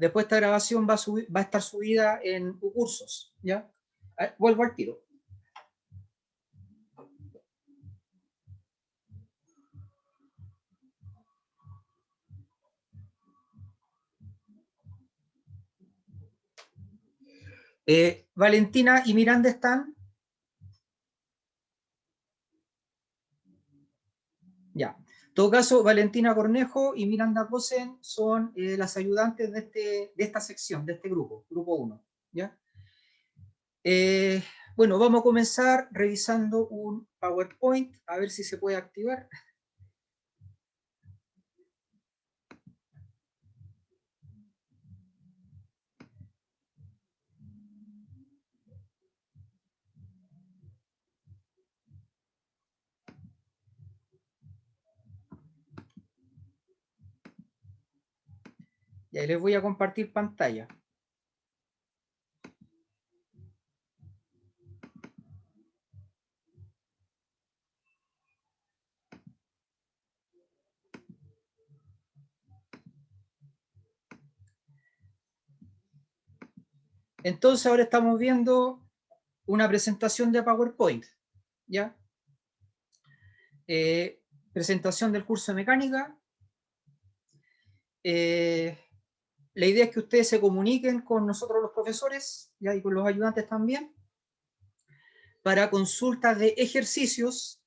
Después esta grabación va a estar subida en Ucursos, ¿ya? Vuelvo al tiro. Valentina y Miranda están. Ya. En todo caso, Valentina Cornejo y Miranda Cosen son las ayudantes de esta sección, de este grupo 1. ¿Ya? Bueno, vamos a comenzar revisando un PowerPoint, a ver si se puede activar. Y ahí les voy a compartir pantalla. Entonces ahora estamos viendo una presentación de PowerPoint, ¿ya? Presentación del curso de mecánica. La idea es que ustedes se comuniquen con nosotros los profesores, ¿ya? Y con los ayudantes también. Para consultas de ejercicios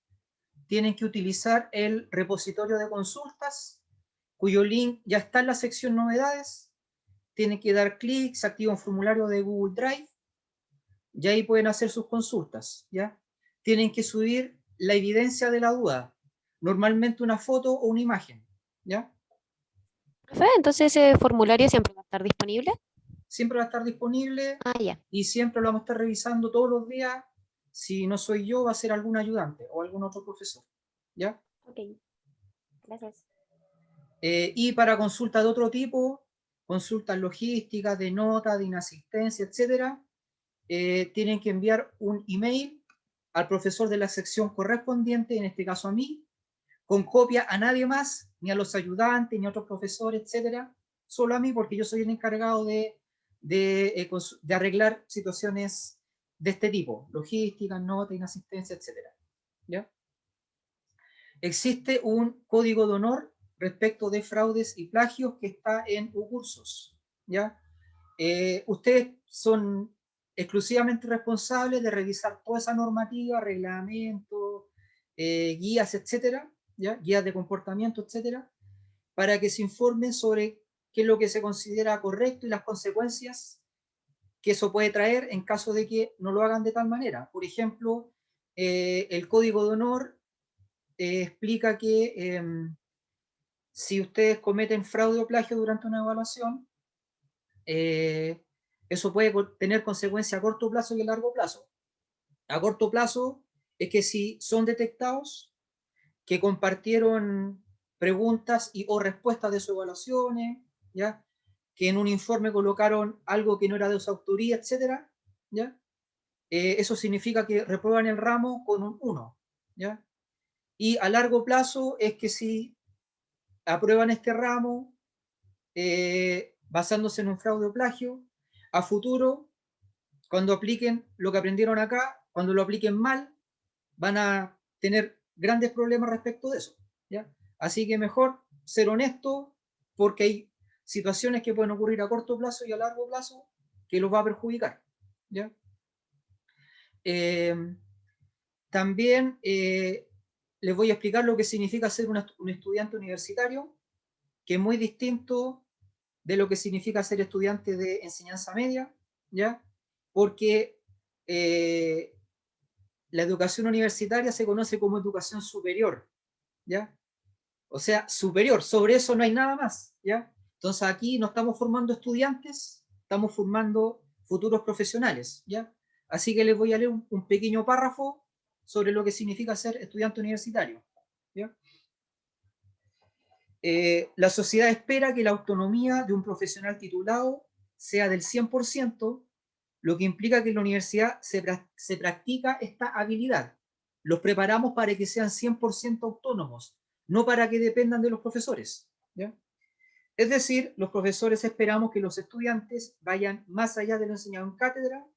tienen que utilizar el repositorio de consultas, cuyo link ya está en la sección novedades. Tienen que dar clic, se activa un formulario de Google Drive y ahí pueden hacer sus consultas, ¿ya? Tienen que subir la evidencia de la duda, normalmente una foto o una imagen, ¿ya? Profe, entonces ese formulario siempre va a estar disponible. Siempre va a estar disponible Ah, ya. y siempre lo vamos a estar revisando todos los días. Si no soy yo, va a ser algún ayudante o algún otro profesor, ¿ya? Ok, gracias. Y para consultas de otro tipo, consultas logísticas, de nota, de inasistencia, etcétera, tienen que enviar un email al profesor de la sección correspondiente, en este caso a mí, con copia a nadie más, ni a los ayudantes, ni a otros profesores, etcétera, solo a mí, porque yo soy el encargado de arreglar situaciones de este tipo, logística, nota, inasistencia, etcétera, ¿ya? Existe un código de honor respecto de fraudes y plagios que está en Ucursos, ¿ya? Ustedes son exclusivamente responsables de revisar toda esa normativa, reglamentos, guías, etcétera, ¿ya? Guías de comportamiento, etcétera, para que se informen sobre qué es lo que se considera correcto y las consecuencias que eso puede traer en caso de que no lo hagan de tal manera. Por ejemplo, el código de honor explica que si ustedes cometen fraude o plagio durante una evaluación, eso puede tener consecuencias a corto plazo y a largo plazo. A corto plazo es que si son detectados, que compartieron preguntas y o respuestas de sus evaluaciones, ¿ya? Que en un informe colocaron algo que no era de su autoría, etcétera, ¿ya? Eso significa que reprueban el ramo con un 1, ¿ya? Y a largo plazo es que si aprueban este ramo basándose en un fraude o plagio, a futuro, cuando apliquen lo que aprendieron acá, cuando lo apliquen mal, van a tener grandes problemas respecto de eso, ¿ya? Así que mejor ser honesto, porque hay situaciones que pueden ocurrir a corto plazo y a largo plazo que los va a perjudicar, ¿ya? También les voy a explicar lo que significa ser un estudiante universitario, que es muy distinto de lo que significa ser estudiante de enseñanza media, ¿ya? Porque la educación universitaria se conoce como educación superior, ¿ya? O sea, superior, sobre eso no hay nada más, ¿ya? Entonces aquí no estamos formando estudiantes, estamos formando futuros profesionales, ¿ya? Así que les voy a leer un pequeño párrafo sobre lo que significa ser estudiante universitario, ¿ya? La sociedad espera que la autonomía de un profesional titulado sea del 100%, lo que implica que en la universidad se practica esta habilidad. Los preparamos para que sean 100% autónomos, no para que dependan de los profesores, ¿ya? Es decir, los profesores esperamos que los estudiantes vayan más allá de lo enseñado en cátedra,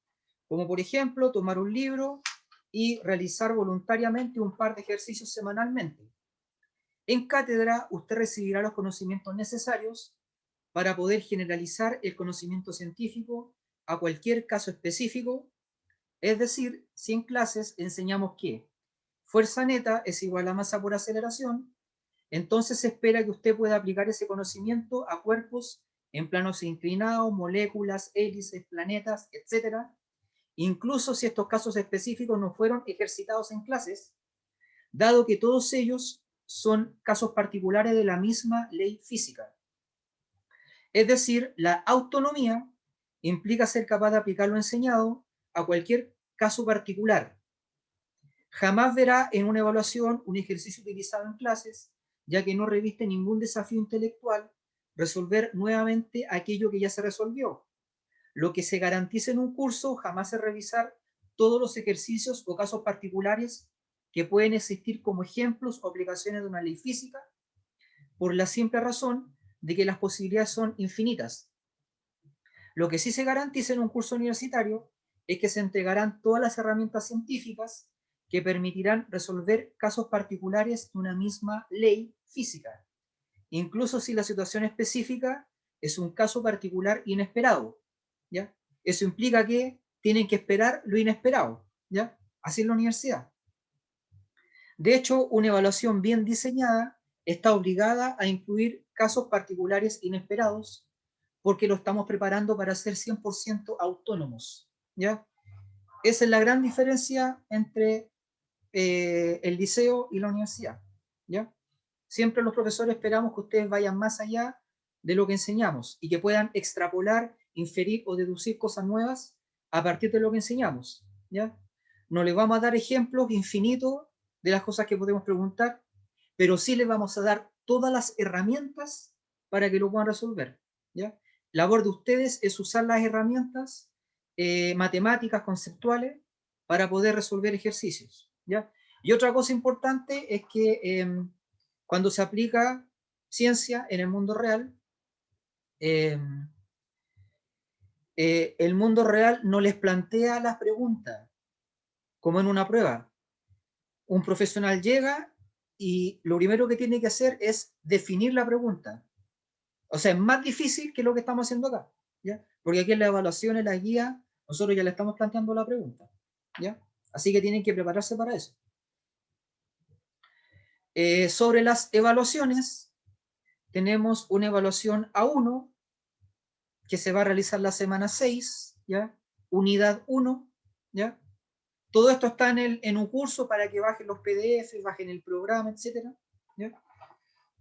como por ejemplo tomar un libro y realizar voluntariamente un par de ejercicios semanalmente. En cátedra, usted recibirá los conocimientos necesarios para poder generalizar el conocimiento científico a cualquier caso específico. Es decir, si en clases enseñamos que fuerza neta es igual a masa por aceleración, entonces se espera que usted pueda aplicar ese conocimiento a cuerpos en planos inclinados, moléculas, hélices, planetas, etcétera, incluso si estos casos específicos no fueron ejercitados en clases, dado que todos ellos son casos particulares de la misma ley física. Es decir, la autonomía implica ser capaz de aplicar lo enseñado a cualquier caso particular. Jamás verá en una evaluación un ejercicio utilizado en clases, ya que no reviste ningún desafío intelectual resolver nuevamente aquello que ya se resolvió. Lo que se garantiza en un curso jamás es revisar todos los ejercicios o casos particulares que pueden existir como ejemplos o aplicaciones de una ley física, por la simple razón de que las posibilidades son infinitas. Lo que sí se garantiza en un curso universitario es que se entregarán todas las herramientas científicas que permitirán resolver casos particulares de una misma ley física, incluso si la situación específica es un caso particular inesperado, ¿ya? Eso implica que tienen que esperar lo inesperado, ¿ya? Así es la universidad. De hecho, una evaluación bien diseñada está obligada a incluir casos particulares inesperados porque lo estamos preparando para ser 100% autónomos, ¿ya? Esa es la gran diferencia entre el liceo y la universidad, ¿ya? Siempre los profesores esperamos que ustedes vayan más allá de lo que enseñamos y que puedan extrapolar, inferir o deducir cosas nuevas a partir de lo que enseñamos, ¿ya? No les vamos a dar ejemplos infinitos de las cosas que podemos preguntar, pero sí les vamos a dar todas las herramientas para que lo puedan resolver, ¿ya? La labor de ustedes es usar las herramientas matemáticas, conceptuales, para poder resolver ejercicios, ¿ya? Y otra cosa importante es que cuando se aplica ciencia en el mundo real, eh, el mundo real no les plantea las preguntas como en una prueba. Un profesional llega y lo primero que tiene que hacer es definir la pregunta. O sea, es más difícil que lo que estamos haciendo acá, ¿ya? Porque aquí en la evaluación, en la guía, nosotros ya le estamos planteando la pregunta, ¿ya? Así que tienen que prepararse para eso. Sobre las evaluaciones, tenemos una evaluación A1 que se va a realizar la semana 6, ¿ya? Unidad 1, ¿ya? Todo esto está en un curso para que bajen los PDF, bajen el programa, etcétera, ¿ya?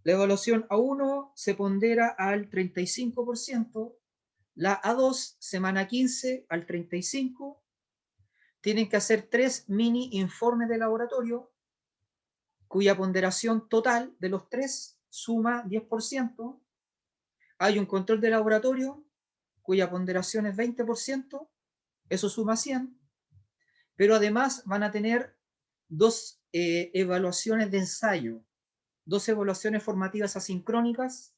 La evaluación A1 se pondera al 35%, la A2, semana 15, al 35%. Tienen que hacer 3 mini informes de laboratorio, cuya ponderación total de los 3 suma 10%. Hay un control de laboratorio, cuya ponderación es 20%, eso suma 100, pero además van a tener 2 evaluaciones de ensayo, 2 evaluaciones formativas asincrónicas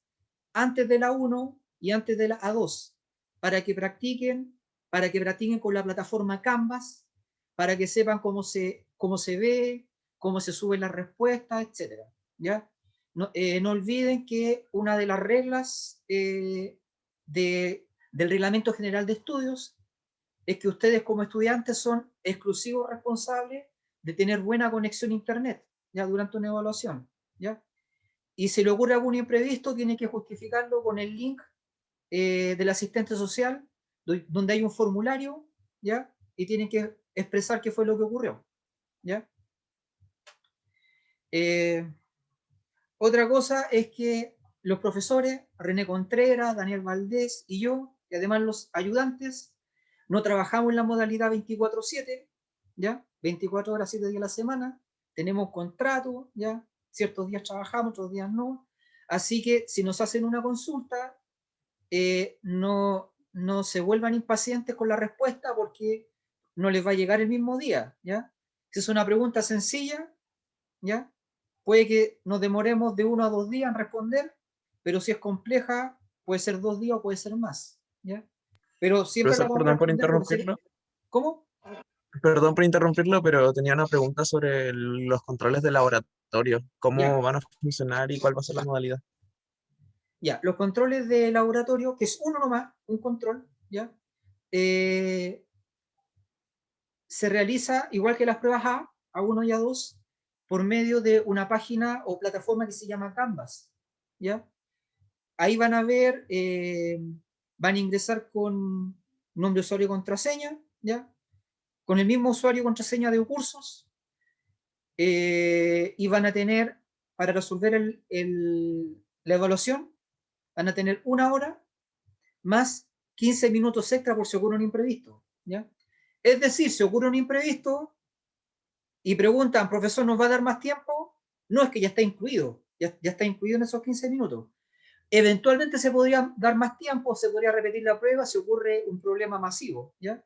antes de la 1 y antes de la A2, para que practiquen con la plataforma Canvas, para que sepan cómo se ve, cómo se suben las respuestas, etc. ¿Ya? No olviden que una de las reglas del Reglamento General de Estudios es que ustedes como estudiantes son exclusivos responsables de tener buena conexión a Internet, ya durante una evaluación, ¿ya? Y si le ocurre algún imprevisto, tiene que justificarlo con el link del asistente social, donde hay un formulario, ¿ya? Y tienen que expresar qué fue lo que ocurrió, ¿ya? Otra cosa es que los profesores, René Contreras, Daniel Valdés y yo, y además los ayudantes, no trabajamos en la modalidad 24/7, ¿ya? 24 horas, 7 días a la semana, tenemos contrato, ¿ya? Ciertos días trabajamos, otros días no. Así que si nos hacen una consulta, no se vuelvan impacientes con la respuesta porque no les va a llegar el mismo día, ¿ya? Si es una pregunta sencilla, ¿ya? Puede que nos demoremos de 1 a 2 días en responder, pero si es compleja, puede ser 2 días o puede ser más, ¿ya? Pero siempre la Profesor, vamos a perdón por responder con ese... interrumpirlo. ¿Cómo? Perdón por interrumpirlo, pero tenía una pregunta sobre los controles de laboratorio. ¿Cómo Ya, van a funcionar y cuál va a ser la modalidad? ya. Los controles de laboratorio, que es uno nomás, un control, ¿ya? Se realiza igual que las pruebas A1 y A2, por medio de una página o plataforma que se llama Canvas, ¿ya? Ahí van a ver, van a ingresar con nombre, usuario y contraseña, ¿ya? Con el mismo usuario y contraseña de cursos, y van a tener, para resolver la evaluación, van a tener 1 hora más 15 minutos extra por si ocurre un imprevisto, ¿ya? Es decir, si ocurre un imprevisto y preguntan, profesor, ¿nos va a dar más tiempo? No, es que ya está incluido, ya está incluido en esos 15 minutos. Eventualmente se podría dar más tiempo, se podría repetir la prueba si ocurre un problema masivo, ¿ya?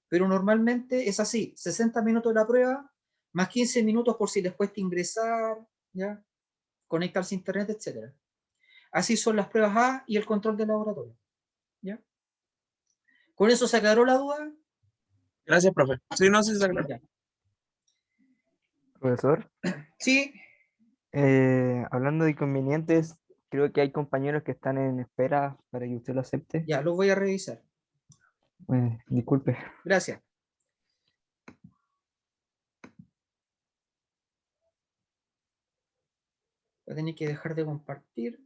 Pero normalmente es así, 60 minutos de la prueba, más 15 minutos por si les cuesta ingresar, ¿ya? Conectarse a internet, etc. Así son las pruebas A y el control del laboratorio, ¿ya? ¿Con eso se aclaró la duda? Gracias, profe. Sí, no, sí, se aclaró. Ya. Profesor, Sí, hablando de inconvenientes, creo que hay compañeros que están en espera para que usted lo acepte. ya, lo voy a revisar. Disculpe. Gracias. Voy a tener que dejar de compartir.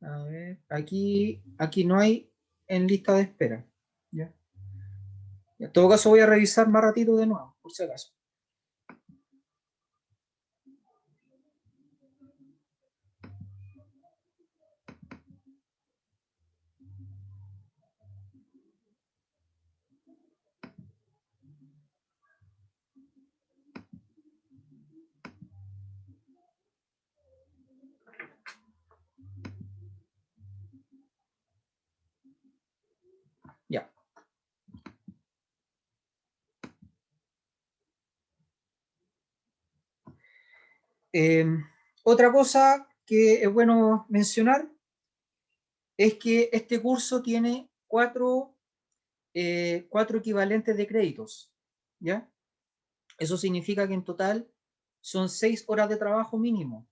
A ver, aquí no hay en lista de espera. ¿Ya? En todo caso voy a revisar más ratito de nuevo, por si acaso. Ya. Eh, Otra cosa que es bueno mencionar es que este curso tiene cuatro equivalentes de créditos, ¿ya? Eso significa que en total son 6 horas de trabajo mínimo.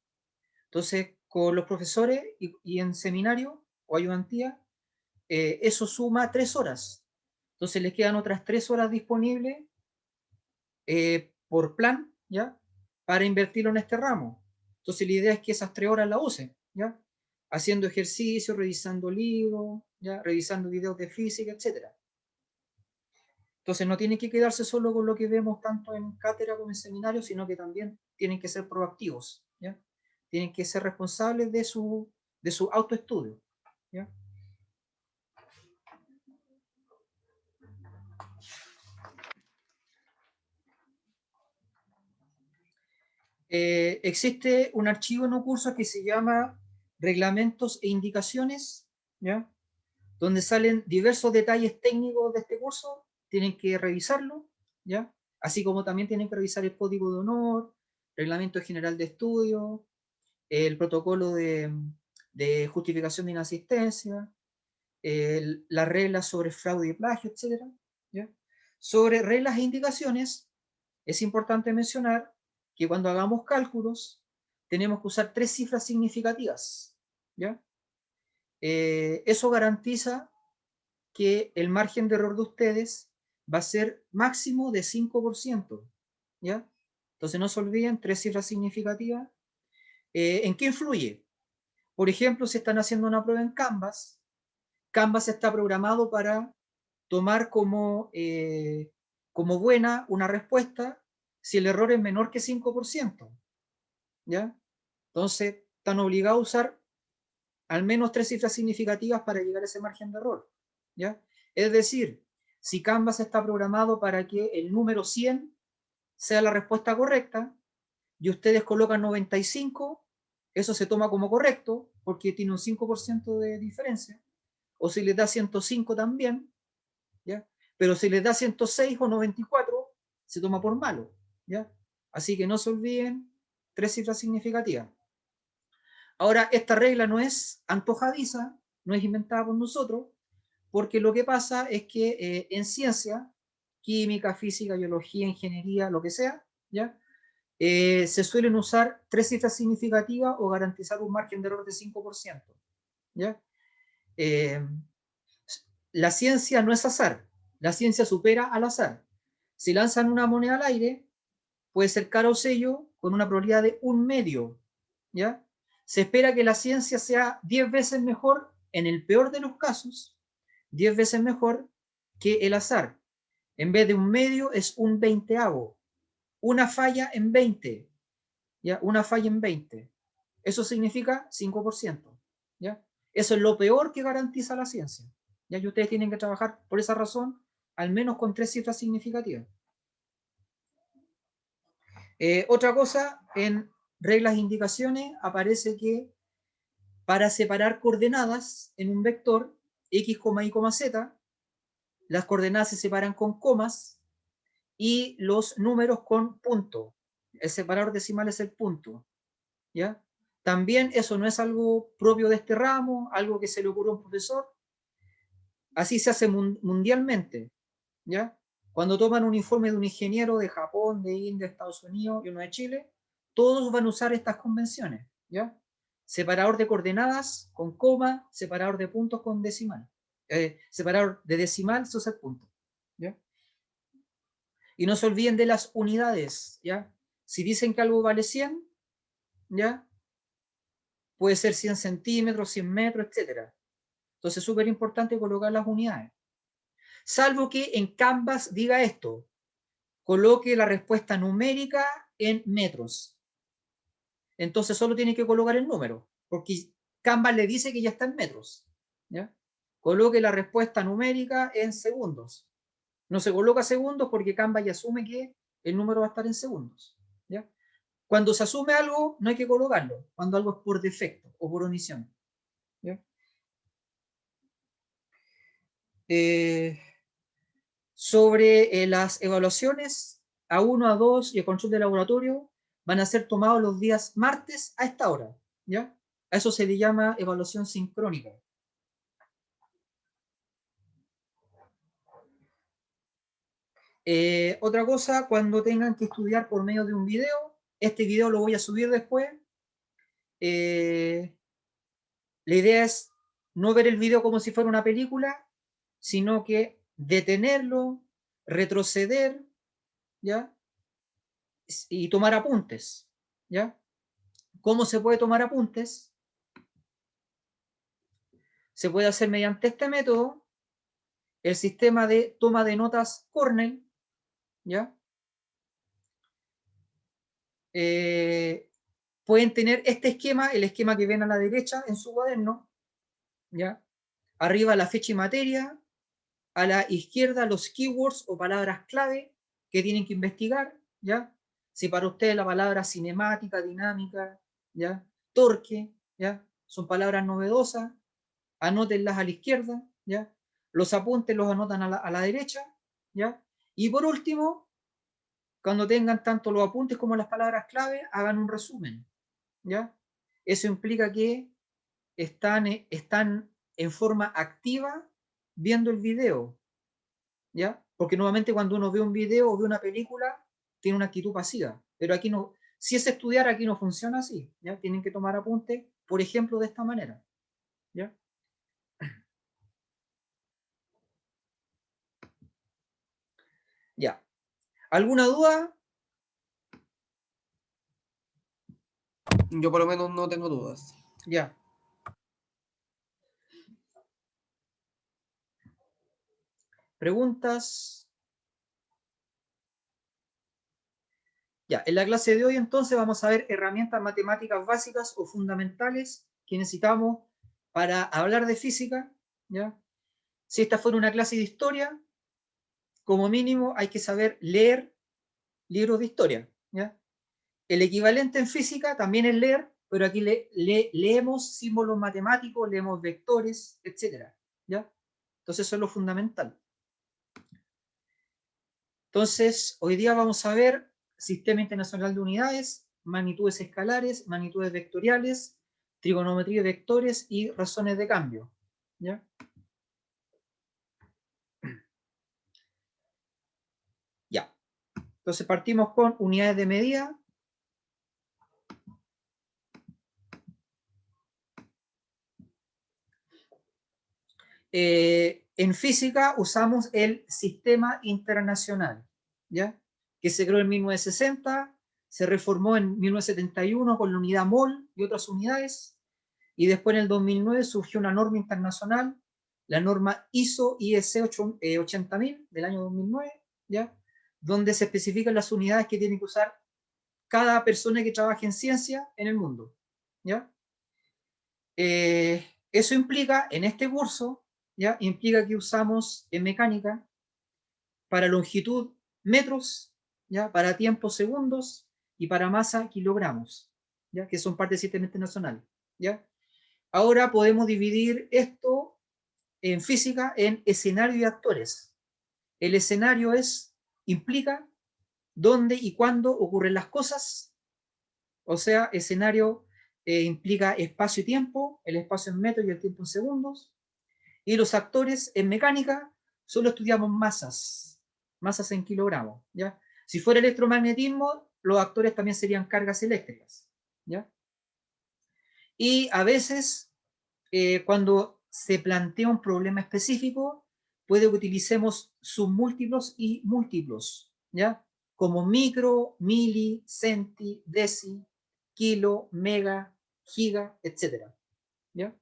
Entonces, con los profesores y en seminario o ayudantía, eso suma 3 horas. Entonces les quedan otras 3 horas disponibles por plan, ¿ya? Para invertirlo en este ramo. Entonces la idea es que esas 3 horas la usen, ¿ya? Haciendo ejercicio, revisando libros, ¿ya? Revisando videos de física, etcétera. Entonces no tienen que quedarse solo con lo que vemos tanto en cátedra como en seminario, sino que también tienen que ser proactivos, ¿ya? Tienen que ser responsables de su autoestudio, ¿ya? Existe un archivo en un curso que se llama Reglamentos e Indicaciones, ¿ya? Donde salen diversos detalles técnicos de este curso, tienen que revisarlo, ¿ya? Así como también tienen que revisar el código de honor, reglamento general de estudio, el protocolo de justificación de inasistencia, las reglas sobre fraude y plagio, etc. ¿Ya? Sobre reglas e indicaciones, es importante mencionar que cuando hagamos cálculos, tenemos que usar 3 cifras significativas, ¿ya? Eso garantiza que el margen de error de ustedes va a ser máximo de 5%, ¿ya? Entonces no se olviden, 3 cifras significativas. ¿En qué influye? Por ejemplo, si están haciendo una prueba en Canvas, Canvas está programado para tomar como buena una respuesta si el error es menor que 5%, ¿ya? Entonces, están obligados a usar al menos 3 cifras significativas para llegar a ese margen de error, ¿ya? Es decir, si Canvas está programado para que el número 100 sea la respuesta correcta y ustedes colocan 95, eso se toma como correcto, porque tiene un 5% de diferencia, o si les da 105 también, ¿ya? Pero si les da 106 o 94, se toma por malo, ¿ya? Así que no se olviden, 3 cifras significativas. Ahora, esta regla no es antojadiza, no es inventada por nosotros, porque lo que pasa es que en ciencia, química, física, biología, ingeniería, lo que sea, ¿ya? Se suelen usar 3 cifras significativas o garantizar un margen de error de 5%, ¿ya? La ciencia no es azar, la ciencia supera al azar. Si lanzan una moneda al aire, puede ser cara o sello con una probabilidad de 1/2, ¿ya? Se espera que la ciencia sea 10 veces mejor, en el peor de los casos, 10 veces mejor que el azar. En vez de 1/2 es 1/20. Una falla en 20, ¿ya? Una falla en 20. Eso significa 5%, ¿ya? Eso es lo peor que garantiza la ciencia, ¿ya? Y ustedes tienen que trabajar por esa razón, al menos con 3 cifras significativas. Otra cosa, en reglas e indicaciones aparece que para separar coordenadas en un vector x, y, z, las coordenadas se separan con comas y los números con punto. El separador decimal es el punto, ¿ya? También eso no es algo propio de este ramo, algo que se le ocurrió a un profesor. Así se hace mundialmente, ¿ya? Cuando toman un informe de un ingeniero de Japón, de India, de Estados Unidos y uno de Chile, todos van a usar estas convenciones, ¿ya? Separador de coordenadas con coma, separador de puntos con decimal. Separador de decimal se usa el punto, ¿ya? Y no se olviden de las unidades, ¿ya? Si dicen que algo vale 100, ¿ya? Puede ser 100 centímetros, 100 metros, etc. Entonces es súper importante colocar las unidades. Salvo que en Canvas diga esto, coloque la respuesta numérica en metros. Entonces solo tiene que colocar el número, porque Canvas le dice que ya está en metros, ¿ya? Coloque la respuesta numérica en segundos. No se coloca segundos porque Canvas ya asume que el número va a estar en segundos, ¿ya? Cuando se asume algo, no hay que colocarlo, cuando algo es por defecto o por omisión, ¿ya? Sobre las evaluaciones A1, A2 y el control de laboratorio van a ser tomados los días martes a esta hora, ¿ya? A eso se le llama evaluación sincrónica. Otra cosa, cuando tengan que estudiar por medio de un video, este video lo voy a subir después. La idea es no ver el video como si fuera una película, sino que detenerlo, retroceder, ¿ya? Y tomar apuntes, ¿ya? ¿Cómo se puede tomar apuntes? Se puede hacer mediante este método, el sistema de toma de notas Cornell, ¿ya? Pueden tener este esquema, el esquema que ven a la derecha en su cuaderno, ¿ya? Arriba la fecha y materia, a la izquierda los keywords o palabras clave que tienen que investigar, ¿ya? Si para ustedes la palabra cinemática, dinámica, ¿ya? Torque, ¿ya? Son palabras novedosas, anótenlas a la izquierda, ¿ya? Los apuntes los anotan a la derecha, ¿ya? Y por último, cuando tengan tanto los apuntes como las palabras clave, hagan un resumen, ¿ya? Eso implica que están en forma activa viendo el video, ¿ya? Porque nuevamente cuando uno ve un video o ve una película, tiene una actitud pasiva, pero aquí no, si es estudiar, aquí no funciona así, ¿ya? Tienen que tomar apuntes, por ejemplo, de esta manera, ¿ya? Ya. ¿Alguna duda? Yo por lo menos no tengo dudas. Ya. ¿Preguntas? Ya, en la clase de hoy entonces vamos a ver herramientas matemáticas básicas o fundamentales que necesitamos para hablar de física, ¿ya? Si esta fuera una clase de historia, como mínimo hay que saber leer libros de historia, ¿ya? El equivalente en física también es leer, pero aquí leemos símbolos matemáticos, leemos vectores, etc. ¿Ya? Entonces eso es lo fundamental. Entonces, hoy día vamos a ver Sistema Internacional de Unidades, magnitudes escalares, magnitudes vectoriales, trigonometría de vectores y razones de cambio. ¿Ya? Ya. Entonces partimos con unidades de medida. En física usamos el Sistema Internacional, ¿ya? Que se creó en 1960, se reformó en 1971 con la unidad mol y otras unidades, y después en el 2009 surgió una norma internacional, la norma ISO/IEC 80000 del año 2009, ¿ya? Donde se especifican las unidades que tiene que usar cada persona que trabaje en ciencia en el mundo, ¿ya? Eso implica, en este curso, ¿ya? Implica que usamos en mecánica para longitud metros, ¿ya? Para tiempo segundos y para masa kilogramos, ¿ya? Que son parte del sistema internacional, ¿ya? Ahora podemos dividir esto en física en escenario y actores. El escenario implica dónde y cuándo ocurren las cosas, o sea, escenario implica espacio y tiempo, el espacio en metros y el tiempo en segundos. Y los actores en mecánica solo estudiamos masas en kilogramos, ¿ya? Si fuera electromagnetismo, los actores también serían cargas eléctricas, ¿ya? Y a veces, cuando se plantea un problema específico, puede que utilicemos submúltiplos y múltiplos, ¿ya? Como micro, mili, centi, deci, kilo, mega, giga, etc. ¿Ya?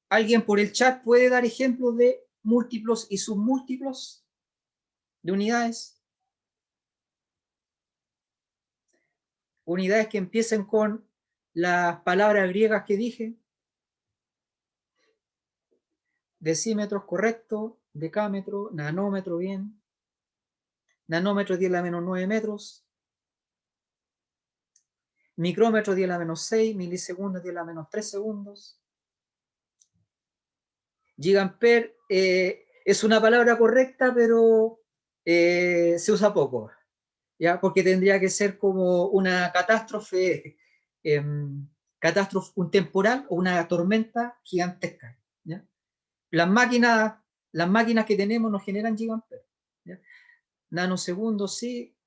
¿Alguien por el chat puede dar ejemplos de múltiplos y submúltiplos de unidades? Unidades que empiecen con las palabras griegas que dije. Decímetros, correcto. Decámetro, nanómetro, bien. Nanómetro 10 a la menos 9 metros. Micrómetro 10 a la menos 6. Milisegundos 10 a la menos 3 segundos. Gigaamper es una palabra correcta, pero se usa poco, ¿ya? Porque tendría que ser como una catástrofe, un temporal o una tormenta gigantesca, ¿ya? Las máquinas que tenemos nos generan gigaamperes, ¿ya? Nanosegundos sí,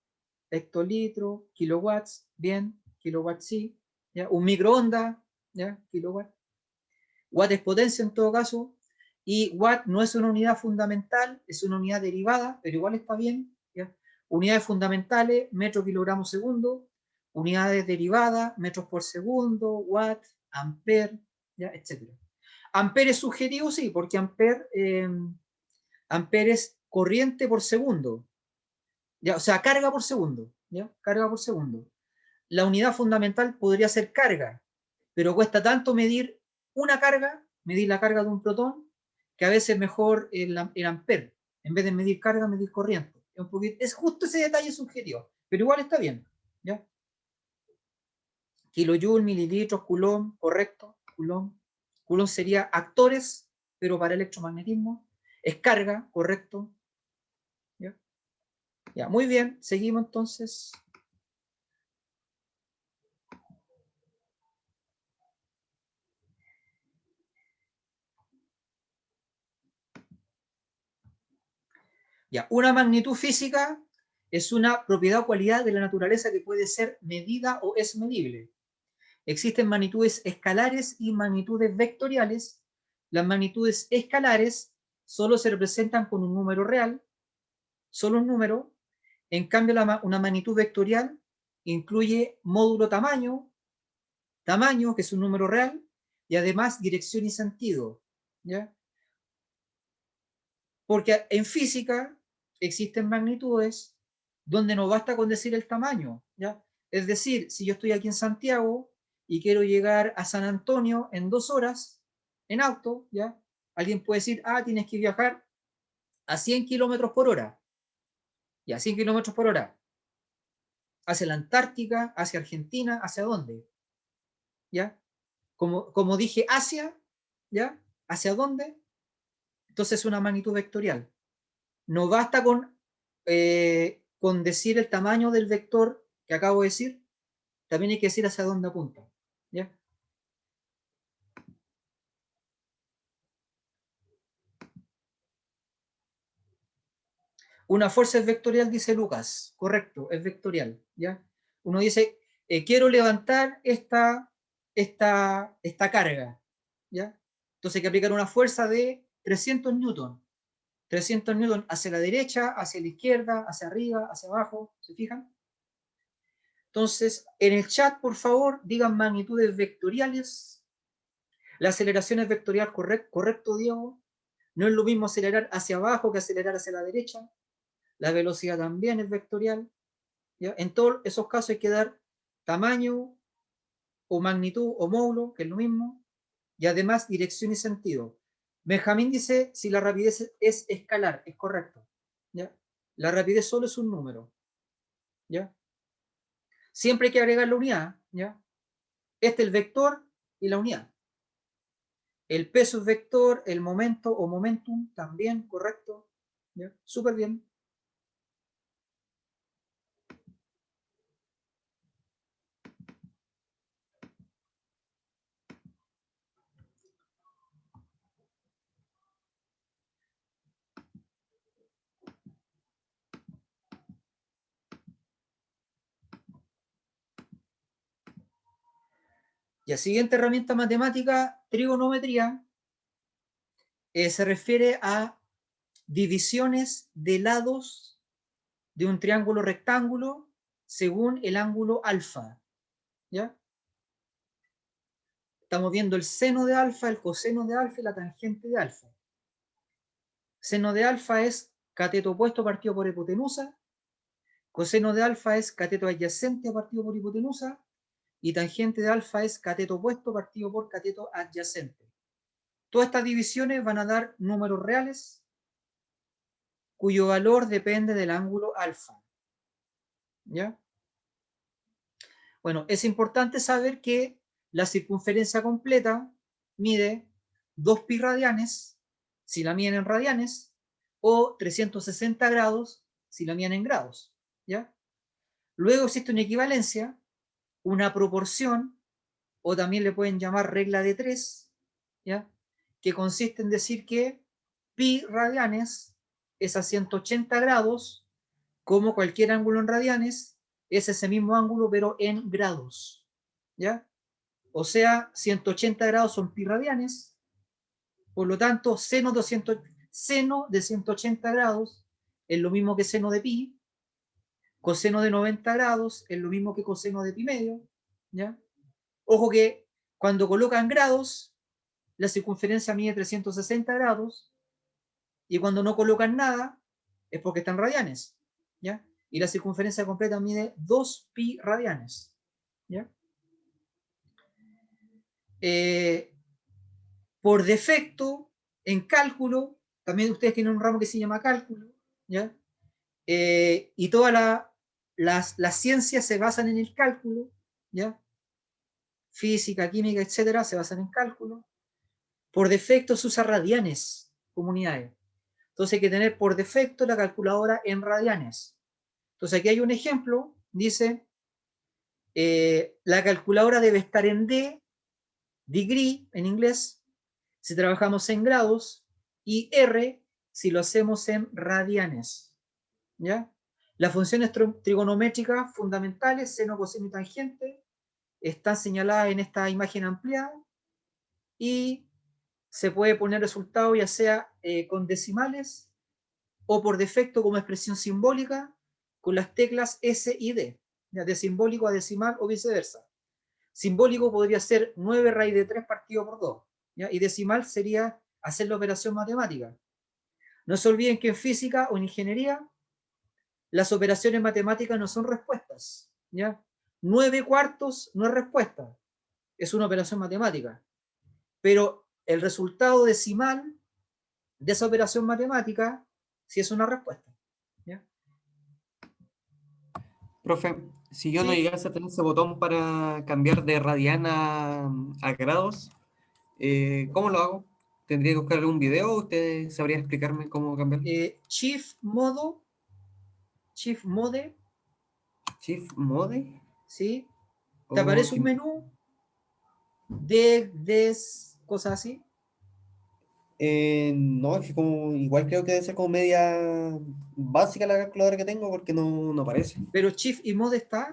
hectolitro, kilowatts, bien, kilowatts sí, ¿ya? Un microondas, ¿ya? Kilowatt. Watt es potencia en todo caso, y watt no es una unidad fundamental, es una unidad derivada, pero igual está bien, ¿ya? Unidades fundamentales, metro, kilogramo, segundo. Unidades derivadas, metros por segundo, watt, ampere, ¿ya? Etc. Ampere es subjetivo, sí, porque ampere es corriente por segundo, ¿ya? O sea, carga por segundo, ¿ya? Carga por segundo. La unidad fundamental podría ser carga, pero cuesta tanto medir una carga, medir la carga de un protón, que a veces es mejor el ampere. En vez de medir carga, medir corriente. Es justo ese detalle subjetivo, pero igual está bien, ¿ya? Kilojoule, mililitros, coulomb, correcto. Coulomb sería actores, pero para electromagnetismo. Es carga, correcto. ¿Ya? Ya, muy bien, seguimos entonces. Ya, una magnitud física es una propiedad o cualidad de la naturaleza que puede ser medida o es medible. Existen magnitudes escalares y magnitudes vectoriales. Las magnitudes escalares solo se representan con un número real, solo un número. En cambio, una magnitud vectorial incluye módulo tamaño, que es un número real, y además dirección y sentido, ¿ya? Porque en física existen magnitudes donde no basta con decir el tamaño, ¿ya? Es decir, si yo estoy aquí en Santiago y quiero llegar a San Antonio en 2 horas, en auto, ¿ya? Alguien puede decir, ah, tienes que viajar a 100 kilómetros por hora. Y a 100 kilómetros por hora. Hacia la Antártica, hacia Argentina, ¿hacia dónde? ¿Ya? Como dije, hacia, ¿ya? ¿Hacia dónde? Entonces es una magnitud vectorial. No basta con decir el tamaño del vector que acabo de decir, también hay que decir hacia dónde apunta. ¿Ya? Una fuerza es vectorial, dice Lucas. Correcto, es vectorial. ¿Ya? Uno dice, quiero levantar esta carga. ¿Ya? Entonces hay que aplicar una fuerza de 300 newton. 300 newton hacia la derecha, hacia la izquierda, hacia arriba, hacia abajo. ¿Se fijan? Entonces, en el chat, por favor, digan magnitudes vectoriales. La aceleración es vectorial, correcto, Diego. No es lo mismo acelerar hacia abajo que acelerar hacia la derecha. La velocidad también es vectorial. ¿Ya? En todos esos casos hay que dar tamaño o magnitud o módulo, que es lo mismo, y además dirección y sentido. Benjamín dice si la rapidez es escalar, es correcto. ¿Ya? La rapidez solo es un número. ¿Ya? Siempre hay que agregar la unidad. ¿Ya? Este es el vector y la unidad. El peso es vector, el momento o momentum también, correcto. ¿Ya? Súper bien. Y la siguiente herramienta matemática, trigonometría, se refiere a divisiones de lados de un triángulo rectángulo según el ángulo alfa. ¿Ya? Estamos viendo el seno de alfa, el coseno de alfa y la tangente de alfa. Seno de alfa es cateto opuesto partido por hipotenusa, coseno de alfa es cateto adyacente partido por hipotenusa, y tangente de alfa es cateto opuesto partido por cateto adyacente. Todas estas divisiones van a dar números reales cuyo valor depende del ángulo alfa. ¿Ya? Bueno, es importante saber que la circunferencia completa mide 2pi radianes si la miden en radianes o 360 grados si la miden en grados. ¿Ya? Luego existe una equivalencia, una proporción, o también le pueden llamar regla de 3, ¿ya? Que consiste en decir que pi radianes es a 180 grados, como cualquier ángulo en radianes, es ese mismo ángulo, pero en grados. ¿Ya? O sea, 180 grados son pi radianes, por lo tanto, seno de 180 grados es lo mismo que seno de pi, coseno de 90 grados es lo mismo que coseno de pi medio. ¿Ya? Ojo que cuando colocan grados, la circunferencia mide 360 grados, y cuando no colocan nada, es porque están radianes. ¿Ya? Y la circunferencia completa mide 2pi radianes. ¿Ya? Por defecto, en cálculo, también ustedes tienen un ramo que se llama cálculo, ¿ya? Y todas las ciencias se basan en el cálculo, ¿ya? Física, química, etcétera, se basan en cálculo. Por defecto se usa radianes como unidades. Entonces hay que tener por defecto la calculadora en radianes. Entonces aquí hay un ejemplo, dice, la calculadora debe estar en degree en inglés, si trabajamos en grados, y R si lo hacemos en radianes. ¿Ya? Las funciones trigonométricas fundamentales, seno, coseno y tangente, están señaladas en esta imagen ampliada, y se puede poner resultado ya sea con decimales o por defecto como expresión simbólica con las teclas S y D, ¿ya? De simbólico a decimal o viceversa. Simbólico podría ser 9 raíz de 3 partido por 2, ¿ya? Y decimal sería hacer la operación matemática. No se olviden que en física o en ingeniería las operaciones matemáticas no son respuestas, ¿ya? 9 cuartos no es respuesta, es una operación matemática. Pero el resultado decimal de esa operación matemática si es una respuesta. ¿Ya? Profe, si yo no Sí. llegase a tener ese botón para cambiar de radian a grados, ¿cómo lo hago? ¿Tendría que buscar algún video o usted sabría explicarme cómo cambiarlo? Shift Mode, Shift Mode. ¿sí? Te o aparece un que- menú, cosas así, no, es que como, igual creo que debe ser como media básica la calculadora que tengo porque no aparece. pero Shift y Mode está.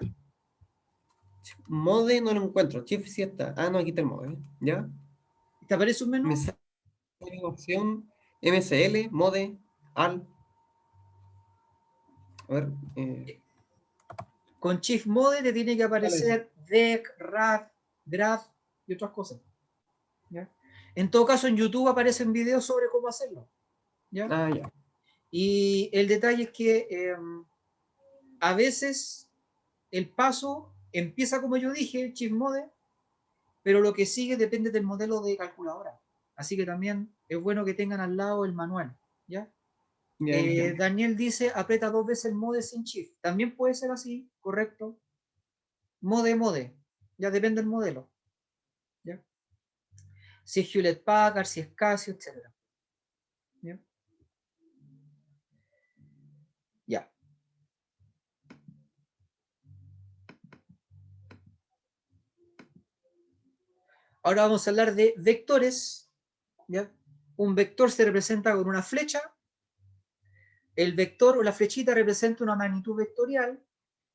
Mode no lo encuentro. Shift sí está. Ah, no, aquí está el mode. ¿Ya? Te aparece un menú. Me sale opción MSL, mode, al. A ver. Con Shift Mode te tiene que aparecer Dec, Rad, Graph y otras cosas. ¿Ya? En todo caso, en YouTube aparecen videos sobre cómo hacerlo. ¿Ya? Ah, ya. Y el detalle es que a veces el paso empieza como yo dije, Shift Mode, pero lo que sigue depende del modelo de calculadora. Así que también es bueno que tengan al lado el manual. ¿Ya? Ya entiendo. Daniel dice, aprieta 2 veces el Mode sin Shift. También puede ser así, correcto. Mode. Ya depende del modelo. ¿Ya? Si es Hewlett Packard, si es Casio, etc. ¿Ya? Ya. Ahora vamos a hablar de vectores. ¿Ya? Un vector se representa con una flecha. El vector o la flechita representa una magnitud vectorial.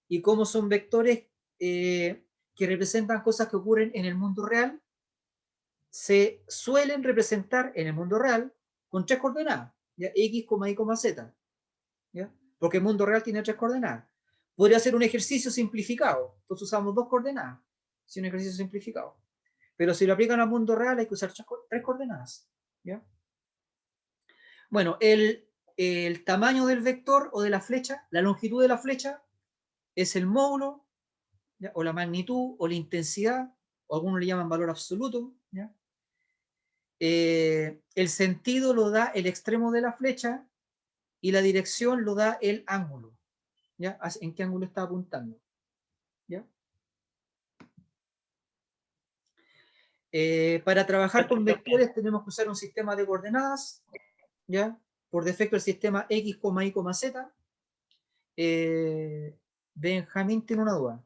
Y como son vectores que representan cosas que ocurren en el mundo real, se suelen representar en el mundo real con 3 coordenadas. ¿Ya? X, Y, Z. ¿Ya? Porque el mundo real tiene 3 coordenadas. Podría ser un ejercicio simplificado. Entonces usamos 2 coordenadas. Si un ejercicio simplificado. Pero si lo aplican al mundo real hay que usar 3 coordenadas. ¿Ya? Bueno, el tamaño del vector o de la flecha, la longitud de la flecha, es el módulo, ¿ya? O la magnitud, o la intensidad, o algunos le llaman valor absoluto. ¿Ya? El sentido lo da el extremo de la flecha y la dirección lo da el ángulo. ¿Ya? ¿En qué ángulo está apuntando? ¿Ya? Para trabajar con vectores tenemos que usar un sistema de coordenadas. ¿Ya? Por defecto el sistema X, Y, Z. Benjamín tiene una duda.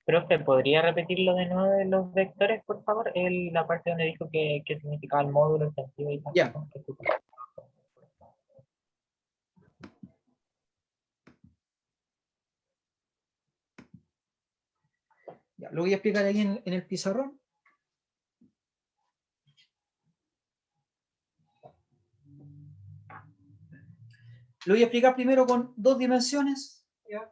Profe, ¿podría repetirlo de nuevo de los vectores, por favor? La parte donde dijo que significaba el módulo, el sentido y tal. Ya. Ya, lo voy a explicar aquí en el pizarrón. Lo voy a explicar primero con 2 dimensiones. ¿Ya?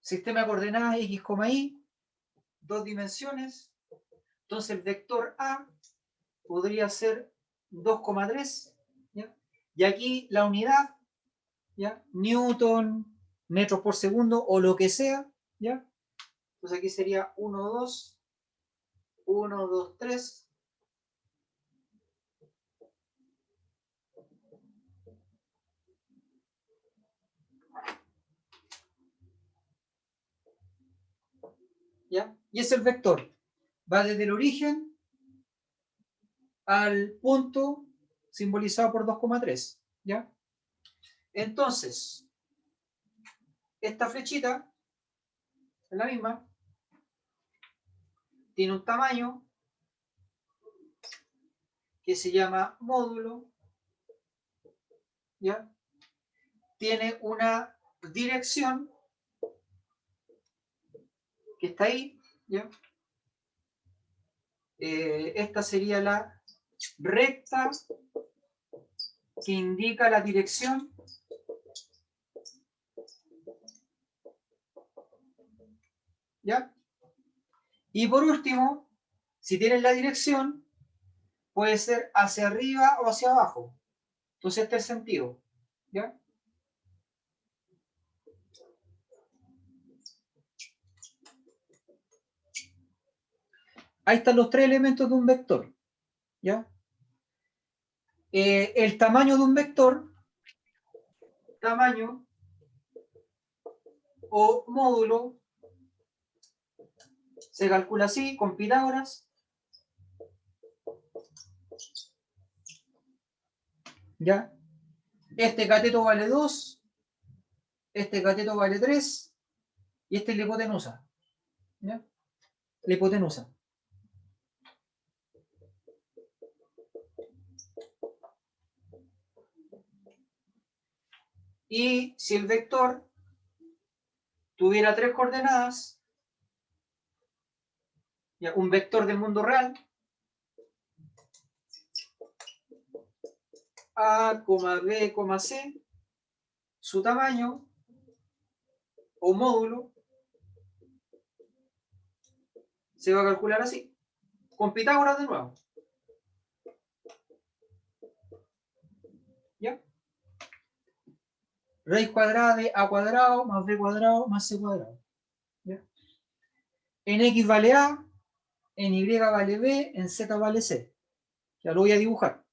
Sistema de coordenadas X, Y, 2 dimensiones. Entonces el vector A podría ser 2,3. ¿Ya? Y aquí la unidad, ¿ya? Newton, metros por segundo o lo que sea. ¿Ya? Entonces aquí sería 1, 2, 1, 2, 3. ¿Ya? Y es el vector. Va desde el origen al punto simbolizado por 2,3. ¿Ya? Entonces, esta flechita es la misma. Tiene un tamaño que se llama módulo. ¿Ya? Tiene una dirección que está ahí. ¿Ya? Esta sería la recta que indica la dirección. ¿Ya? Y por último, si tienes la dirección, puede ser hacia arriba o hacia abajo. Entonces este es el sentido. ¿Ya? Ahí están los tres elementos de un vector, ¿ya? El tamaño de un vector, tamaño o módulo, se calcula así, con Pitágoras. ¿Ya? Este cateto vale 2, este cateto vale 3, y este es la hipotenusa. ¿Ya? La hipotenusa. Y si el vector tuviera tres coordenadas, ¿ya? Un vector del mundo real, A, B, C, su tamaño o módulo se va a calcular así, con Pitágoras de nuevo. ¿Ya? Raíz cuadrada de A cuadrado más B cuadrado más C cuadrado. ¿Ya? En X vale A, en Y vale B, en Z vale C. Ya lo voy a dibujar.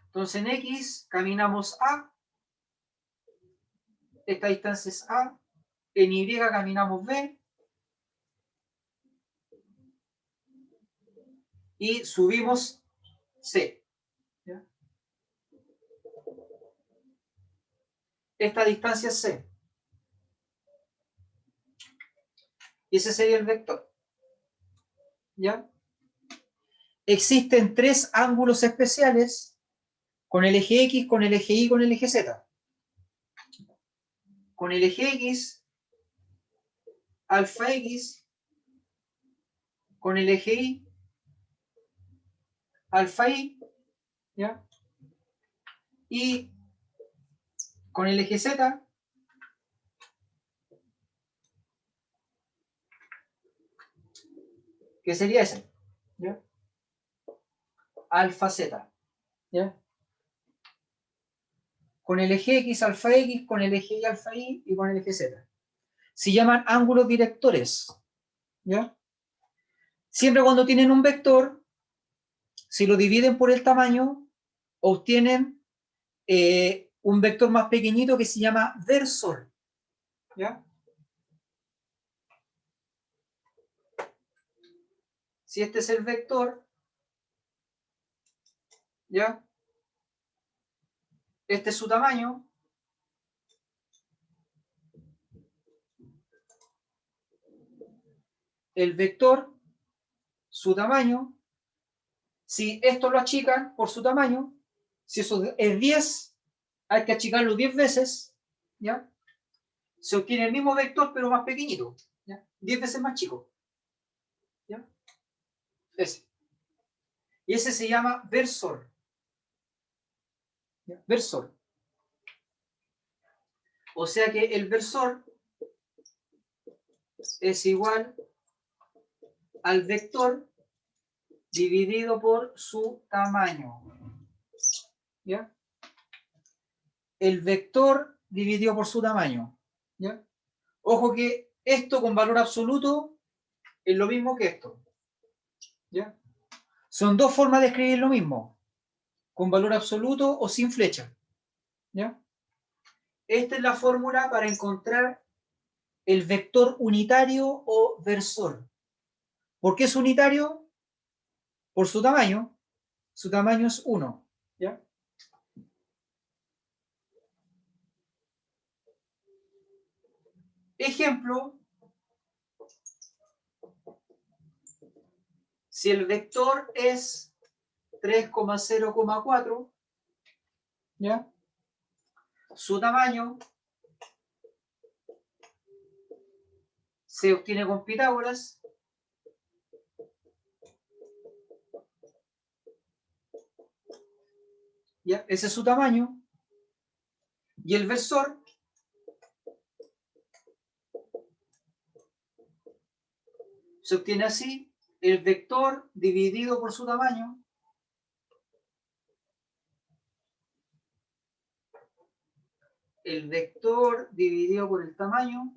Entonces en X caminamos A, esta distancia es A, en Y caminamos B, y subimos C. ¿Ya? Esta distancia es C. Y ese sería el vector. ¿Ya? Existen tres ángulos especiales con el eje X, con el eje Y, con el eje Z. Con el eje X, alfa X, con el eje Y, alfa Y, ¿ya? Y con el eje Z, que sería ese, ¿ya? Alfa Z, ¿ya? Con el eje X, alfa X, con el eje Y, alfa Y, y con el eje Z. Se llaman ángulos directores, ¿ya? Siempre cuando tienen un vector, si lo dividen por el tamaño, obtienen un vector más pequeñito que se llama versor, ¿ya? Si este es el vector, ¿ya? Este es su tamaño. El vector, su tamaño. Si esto lo achican por su tamaño, si eso es 10, hay que achicarlo 10 veces, ¿ya? Se obtiene el mismo vector, pero más pequeñito, ¿ya? 10 veces más chico, ¿ya? Ese. Y ese se llama versor. ¿Ya? Versor. O sea que el versor es igual al vector dividido por su tamaño. ¿Ya? El vector dividido por su tamaño. ¿Ya? Ojo que esto con valor absoluto es lo mismo que esto. ¿Ya? Son dos formas de escribir lo mismo, con valor absoluto o sin flecha. ¿Ya? Esta es la fórmula para encontrar el vector unitario o versor. ¿Por qué es unitario? Por su tamaño. Su tamaño es 1. ¿Ya? Ejemplo, si el vector es 3,0,4, ¿ya? Su tamaño se obtiene con Pitágoras. ¿Ya? Ese es su tamaño. Y el versor se obtiene así, el vector dividido por su tamaño, el vector dividido por el tamaño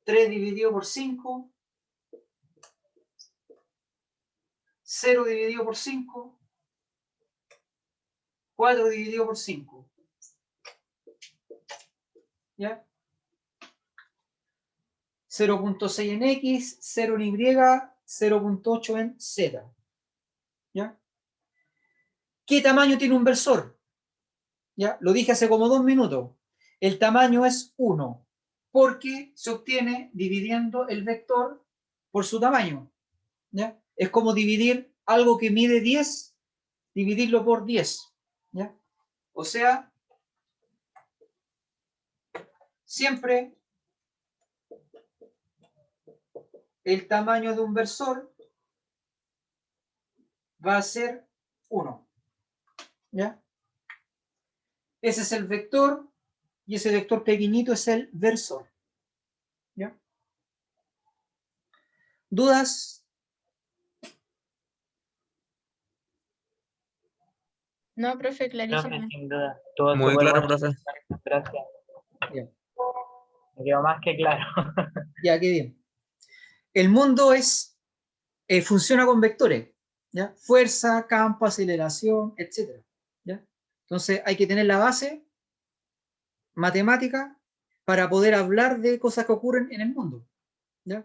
tres dividido por 5, 0 dividido por 5, 4 dividido por 5. ¿Ya? 0.6 en X, 0 en Y, 0.8 en Z. ¿Ya? ¿Qué tamaño tiene un versor? ¿Ya? Lo dije hace como 2 minutos. El tamaño es 1, porque se obtiene dividiendo el vector por su tamaño. ¿Ya? Es como dividir algo que mide 10, dividirlo por 10. ¿Ya? O sea, siempre el tamaño de un versor va a ser 1. ¿Ya? Ese es el vector y ese vector pequeñito es el versor. ¿Ya? ¿Dudas? No, profe, clarísimo. Profe, sin duda. Estuvo Muy súper claro, bueno. profe. Gracias. Ya, Me quedó más que claro. ya, qué bien. El mundo funciona con vectores, ¿ya? Fuerza, campo, aceleración, etc. ¿Ya? Entonces hay que tener la base matemática para poder hablar de cosas que ocurren en el mundo, ¿ya?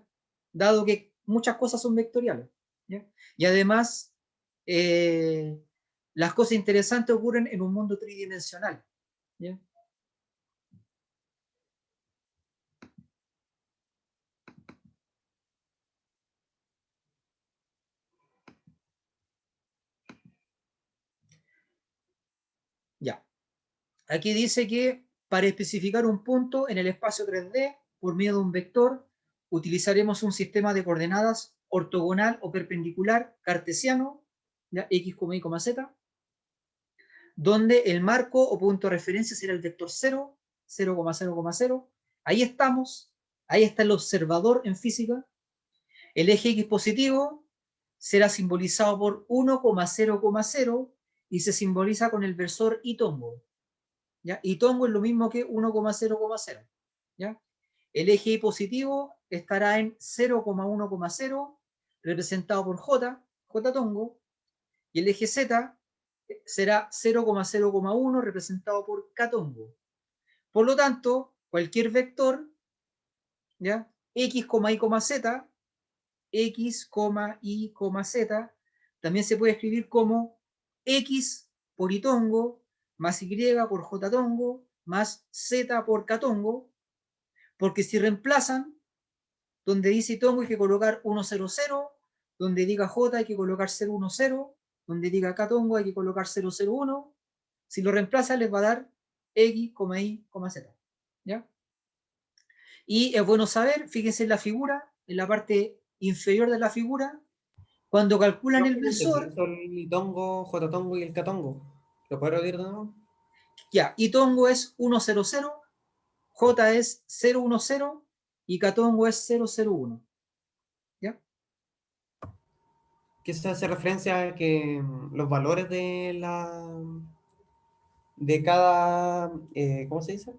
Dado que muchas cosas son vectoriales, ¿ya? Y además las cosas interesantes ocurren en un mundo tridimensional, ¿ya? Ya. Aquí dice que para especificar un punto en el espacio 3D por medio de un vector, utilizaremos un sistema de coordenadas ortogonal o perpendicular cartesiano, ¿ya? X, Y, Z, donde el marco o punto de referencia será el vector 0, 0,0,0. Ahí estamos, ahí está el observador en física. El eje X positivo será simbolizado por 1,0,0 y se simboliza con el versor y tongo. ¿Ya? Y tongo es lo mismo que 1,0,0. ¿Ya? El eje Y positivo estará en 0,1,0, representado por J tongo, y el eje Z será 0,0,1, representado por K tongo. Por lo tanto, cualquier vector, ¿ya? X, Y, Z, X, Y, Z, también se puede escribir como X por Y tongo, más Y por J tongo, más Z por K tongo, porque si reemplazan, donde dice tongo hay que colocar 100, donde diga J hay que colocar 010, donde diga K tongo hay que colocar 001, si lo reemplazan les va a dar X, Y, Z. ¿Ya? Y es bueno saber, fíjense en la figura, en la parte inferior de la figura, cuando calculan el No versor, entendí eso, el I-tongo, J-tongo y el K-tongo. ¿Lo puedo repetir de nuevo? ya, y tongo es 100, J es 010 y K tongo es 001. ¿Ya? Que eso hace referencia a que los valores de cada, ¿cómo se dice?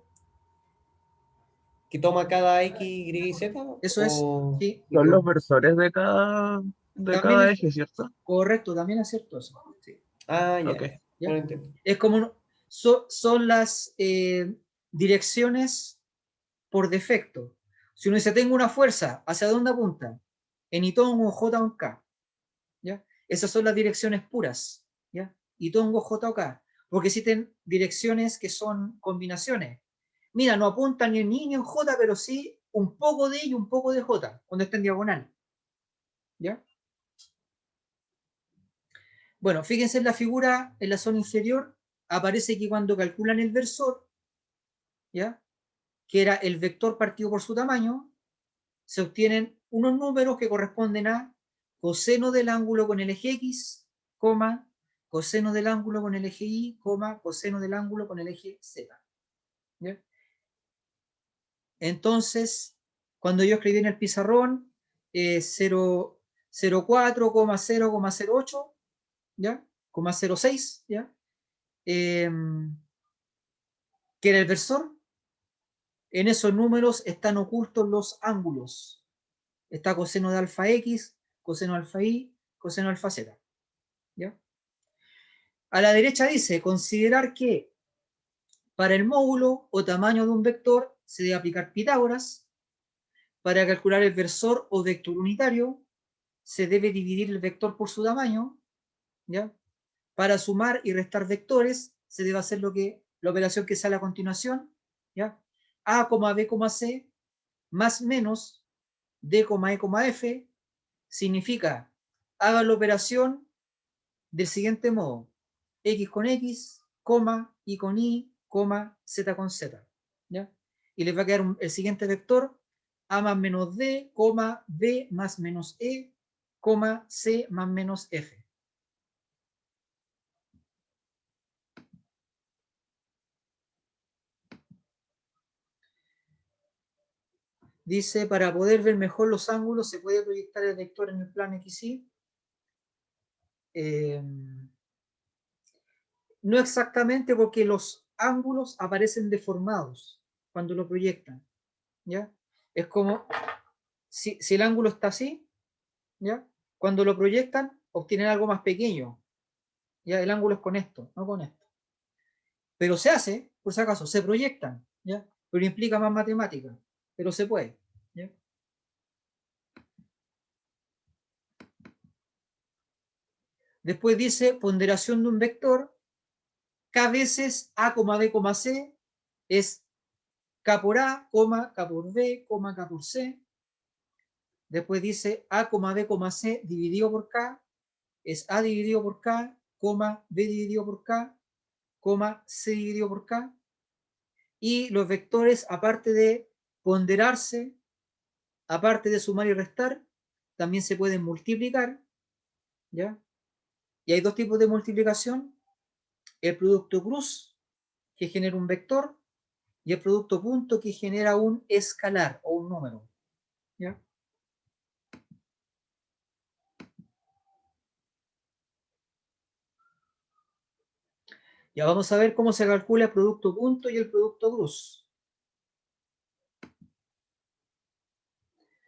Que toma cada X, Y y Z, Eso es, o sí, me Son los equivoco. versores de también cada es eje, ¿cierto? correcto, también es cierto eso. Sí, Ah, ya, Ok. ¿ya? no lo entiendo. Es como, son las direcciones por defecto. Si uno dice, tengo una fuerza, ¿hacia dónde apunta? En Itongo, J o K. ¿Ya? Esas son las direcciones puras. ¿Ya? Itongo, J o K. Porque existen direcciones que son combinaciones. Mira, no apuntan ni en I ni en J, pero sí un poco de I y un poco de J, cuando está en diagonal. ¿Ya? Bueno, fíjense en la figura, en la zona inferior, aparece que cuando calculan el versor, ¿ya? Que era el vector partido por su tamaño, se obtienen unos números que corresponden a coseno del ángulo con el eje X, coseno del ángulo con el eje Y, coseno del ángulo con el eje Z. ¿Ya? Entonces, cuando yo escribí en el pizarrón 0,04,0,08, ¿ya? 0,06, ¿ya? Que era el versor. En esos números están ocultos los ángulos. Está coseno de alfa X, coseno de alfa Y, coseno de alfa Z. ¿Ya? A la derecha dice, considerar que para el módulo o tamaño de un vector se debe aplicar Pitágoras. Para calcular el versor o vector unitario se debe dividir el vector por su tamaño. ¿Ya? Para sumar y restar vectores se debe hacer la operación que sale a continuación. ¿Ya? A, B, C más menos D, E, F significa haga la operación del siguiente modo: X con X, Y con Y, Z con Z. ¿Ya? Y les va a quedar el siguiente vector: A más menos D, B más menos E, C más menos F. Dice, para poder ver mejor los ángulos, se puede proyectar el vector en el plano XY. No exactamente, porque los ángulos aparecen deformados cuando lo proyectan. ¿Ya? Es como si el ángulo está así, ¿ya? Cuando lo proyectan, obtienen algo más pequeño. ¿Ya? El ángulo es con esto, no con esto. Pero se hace, por si acaso, se proyectan, ¿ya? Pero implica más matemática, pero se puede. ¿Ya? Después dice ponderación de un vector. K veces A, B, C es K por A, K por B, K por C. Después dice A, B, C dividido por K es A dividido por K, B dividido por K, C dividido por K. Y los vectores, aparte de ponderarse, aparte de sumar y restar, también se pueden multiplicar. ¿Ya? Y hay dos tipos de multiplicación: el producto cruz, que genera un vector, y el producto punto, que genera un escalar o un número. ¿Ya? Ya vamos a ver cómo se calcula el producto punto y el producto cruz.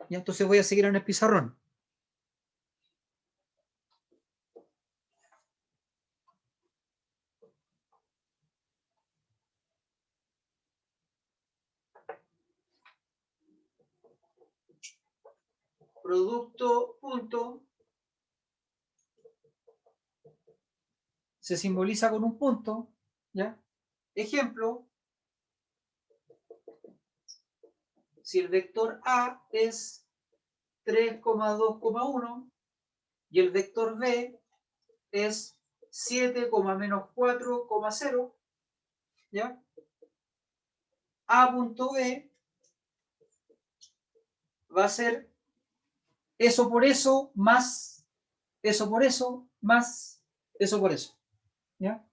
Ya, entonces voy a seguir en el pizarrón. Producto punto se simboliza con un punto. ¿Ya? Ejemplo, si el vector A es 3,2,1 y el vector B es 7,-4,0, ¿ya? A punto B va a ser eso por eso más eso por eso más eso por eso. ¿Ya?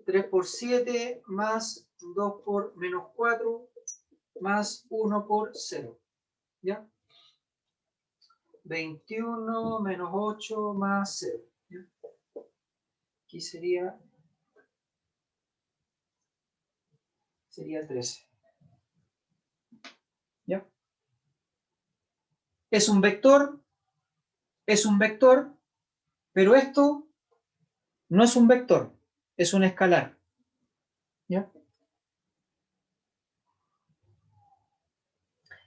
3 por 7 más 2 por -4 más 1 por 0. ¿Ya? 21 menos 8 más 0. ¿Ya? Aquí sería 13. ¿Ya? Es un vector, pero esto no es un vector, es un escalar. ¿Ya?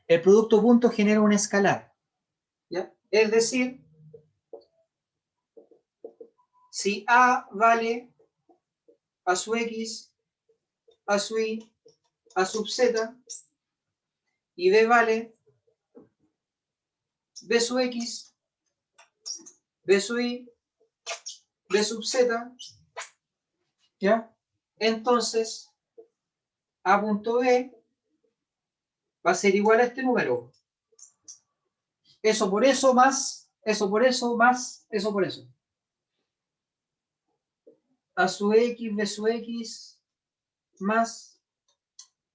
El producto punto genera un escalar. ¿Ya? Es decir, si A vale A sub X, A sub Y, A sub Z, y B vale B sub X, B sub Y, B sub Z, ¿ya? Entonces, A punto B va a ser igual a este número. Eso por eso más, eso por eso más, eso por eso. A sub X, B sub X, más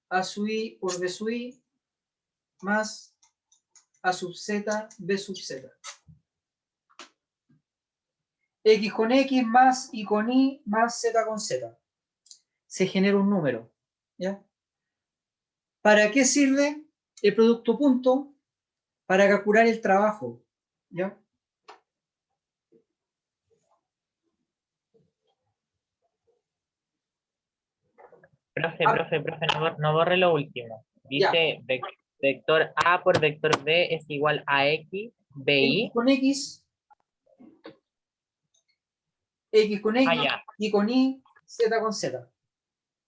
A sub Y por B sub Y, más A sub Z, B sub Z. X con X más Y con Y más Z con Z. Se genera un número. ¿Ya? ¿Para qué sirve el producto punto? Para calcular el trabajo. ¿Ya? Profe, Ah. profe, no borre lo último. Ya. Dice vector A por vector B es igual a X, BI. X con X. X con X. Ah, ya. Y con Y. Z con Z.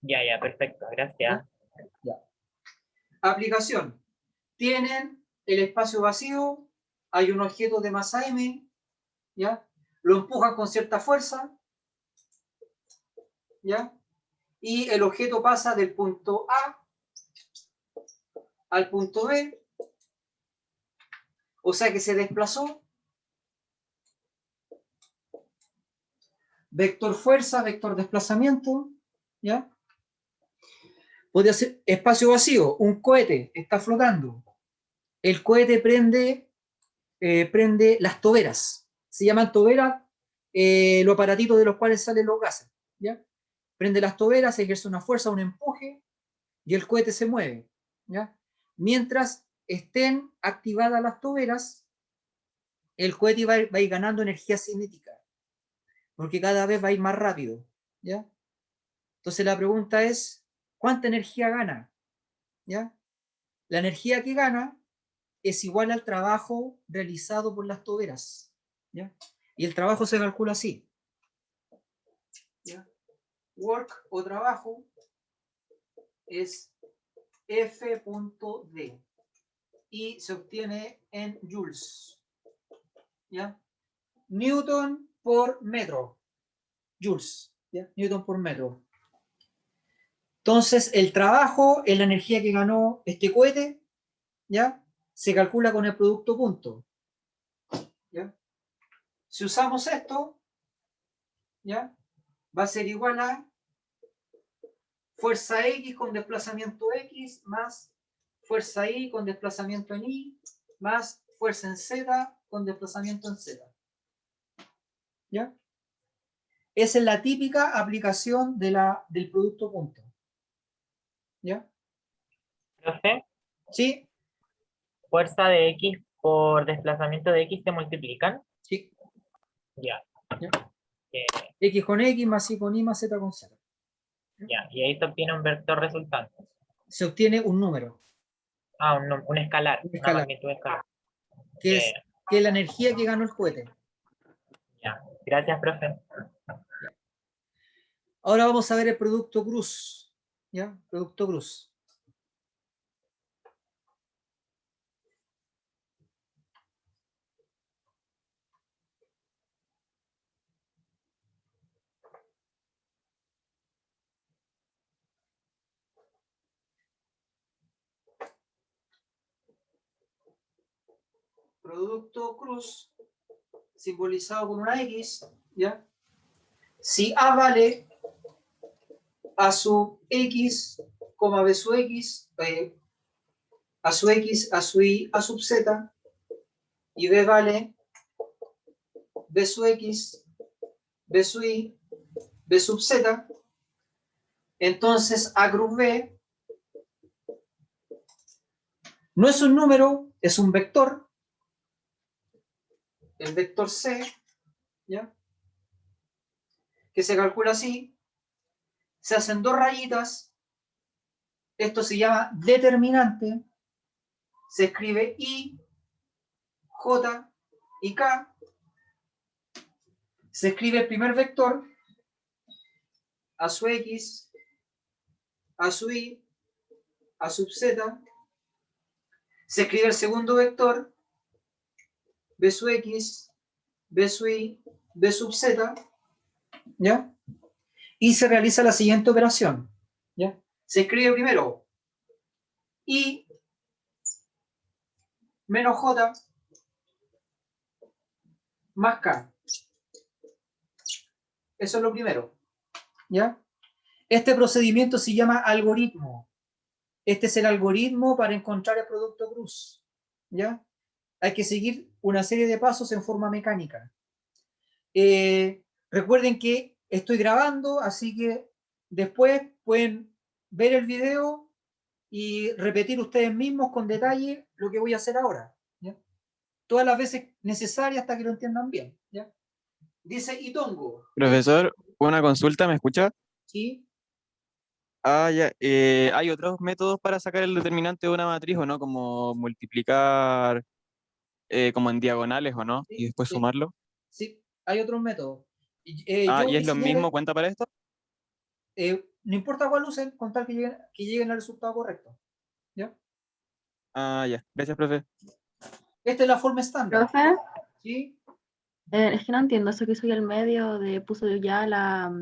Ya, perfecto, gracias. Ya. Aplicación. Tienen el espacio vacío, hay un objeto de masa M, ¿ya? Lo empujan con cierta fuerza, ¿ya? Y el objeto pasa del punto A al punto B, o sea que se desplazó. Vector fuerza, vector desplazamiento, ¿ya? Podría ser espacio vacío, un cohete está flotando. El cohete prende las toberas. Se llaman toberas los aparatitos de los cuales salen los gases, ¿ya? Prende las toberas, ejerce una fuerza, un empuje, y el cohete se mueve, ¿ya? Mientras estén activadas las toberas, el cohete va a ir ganando energía cinética, porque cada vez va a ir más rápido, ¿ya? Entonces la pregunta es, ¿cuánta energía gana? ¿Ya? La energía que gana es igual al trabajo realizado por las toberas, ¿ya? Y el trabajo se calcula así, ¿ya? Work o trabajo es F.D y se obtiene en joules, ¿ya? Newton por metro, joules, ¿ya? Newton por metro. Entonces, el trabajo es la energía que ganó este cohete, ¿ya? Se calcula con el producto punto, ¿ya? Si usamos esto, ¿ya? Va a ser igual a fuerza X con desplazamiento X más fuerza Y con desplazamiento en Y más fuerza en Z con desplazamiento en Z. ¿Ya? Esa es la típica aplicación del producto punto. ¿Ya? Profe, ¿Sí? fuerza de X por desplazamiento de X se multiplican. Sí. Ya. ¿Ya? Eh, X con X más Y con Y más Z con Z. ya, y ahí se obtiene un vector resultante. Se obtiene un número. Ah, un escalar, Un una escalar. magnitud escalar. Que es la energía que ganó el cohete. Ya, gracias, profe. Ahora vamos a ver el producto cruz. ¿Ya? Producto cruz. Producto cruz simbolizado con una X, ¿ya? Si A vale a su X, B su X, a su X, a su Y, a sub Z, y B vale B su X, B su Y, B sub Z, entonces A cruz B no es un número, es un vector, el vector C, ¿ya? Que se calcula así, se hacen dos rayitas, esto se llama determinante, se escribe I, J y K, se escribe el primer vector, a su X, a su Y, a sub Z, se escribe el segundo vector, B su X, B su Y, B sub Z, ¿ya? Y se realiza la siguiente operación, ¿ya? Se escribe primero I menos J más K. Eso es lo primero, ¿ya? Este procedimiento se llama algoritmo. Este es el algoritmo para encontrar el producto cruz, ¿ya? Hay que seguir una serie de pasos en forma mecánica. Recuerden que estoy grabando, así que después pueden ver el video y repetir ustedes mismos con detalle lo que voy a hacer ahora, ¿ya? Todas las veces necesarias hasta que lo entiendan bien, ¿ya? Dice Itongo. Profesor, una consulta, ¿me escucha? ¿Sí? Ah, ya. ¿Hay otros métodos para sacar el determinante de una matriz o no? Como multiplicar como en diagonales o no? Y Sí, después sí, sumarlo. sí. Hay otros métodos. Ah, Yo ¿y voy a es lo enseñar, mismo? ¿Cuenta para esto? no importa cuál usen, con tal que lleguen al resultado correcto, ¿ya? Ah, ya. Gracias, profe. Esta es la forma estándar, Profe, ¿sí? es que no entiendo eso que soy al medio de puso ya la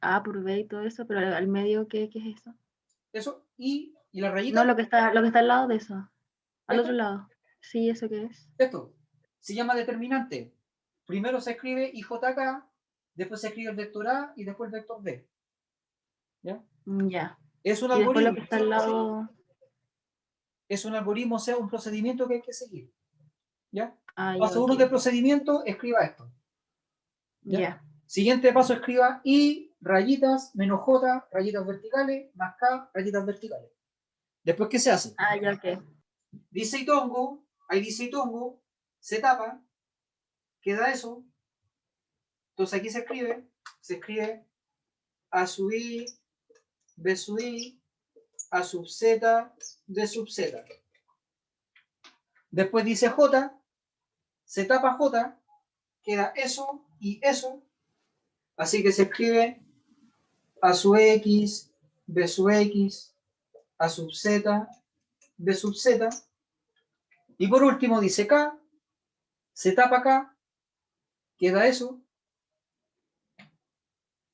A por B y todo eso, pero al medio, ¿qué es eso? Eso, y la No, rayita, lo que está al lado de eso, al ¿esto? otro lado. Sí, ¿eso qué es? Esto se llama determinante. Primero se escribe IJK, después se escribe el vector A y después el vector B. ¿Ya? Ya. Es un Y después lo que algoritmo. está al lado. Es un algoritmo, o sea, un procedimiento que hay que seguir. ¿Ya? Ah, ya, Paso ok. 1 del procedimiento, escriba esto. ¿Ya? Ya. Siguiente paso, escriba I, rayitas, menos J, rayitas verticales, más K, rayitas verticales. Después, ¿qué se hace? Ah, ya, ok. Dice Itongo, ahí dice Itongo, se tapa, queda eso. Entonces aquí se escribe A sub I, B sub I, A sub Z, D sub Z. Después dice J, se tapa J, queda eso y eso. Así que se escribe A sub X, B sub X, A sub Z, B sub Z. Y por último dice K, se tapa K, queda eso.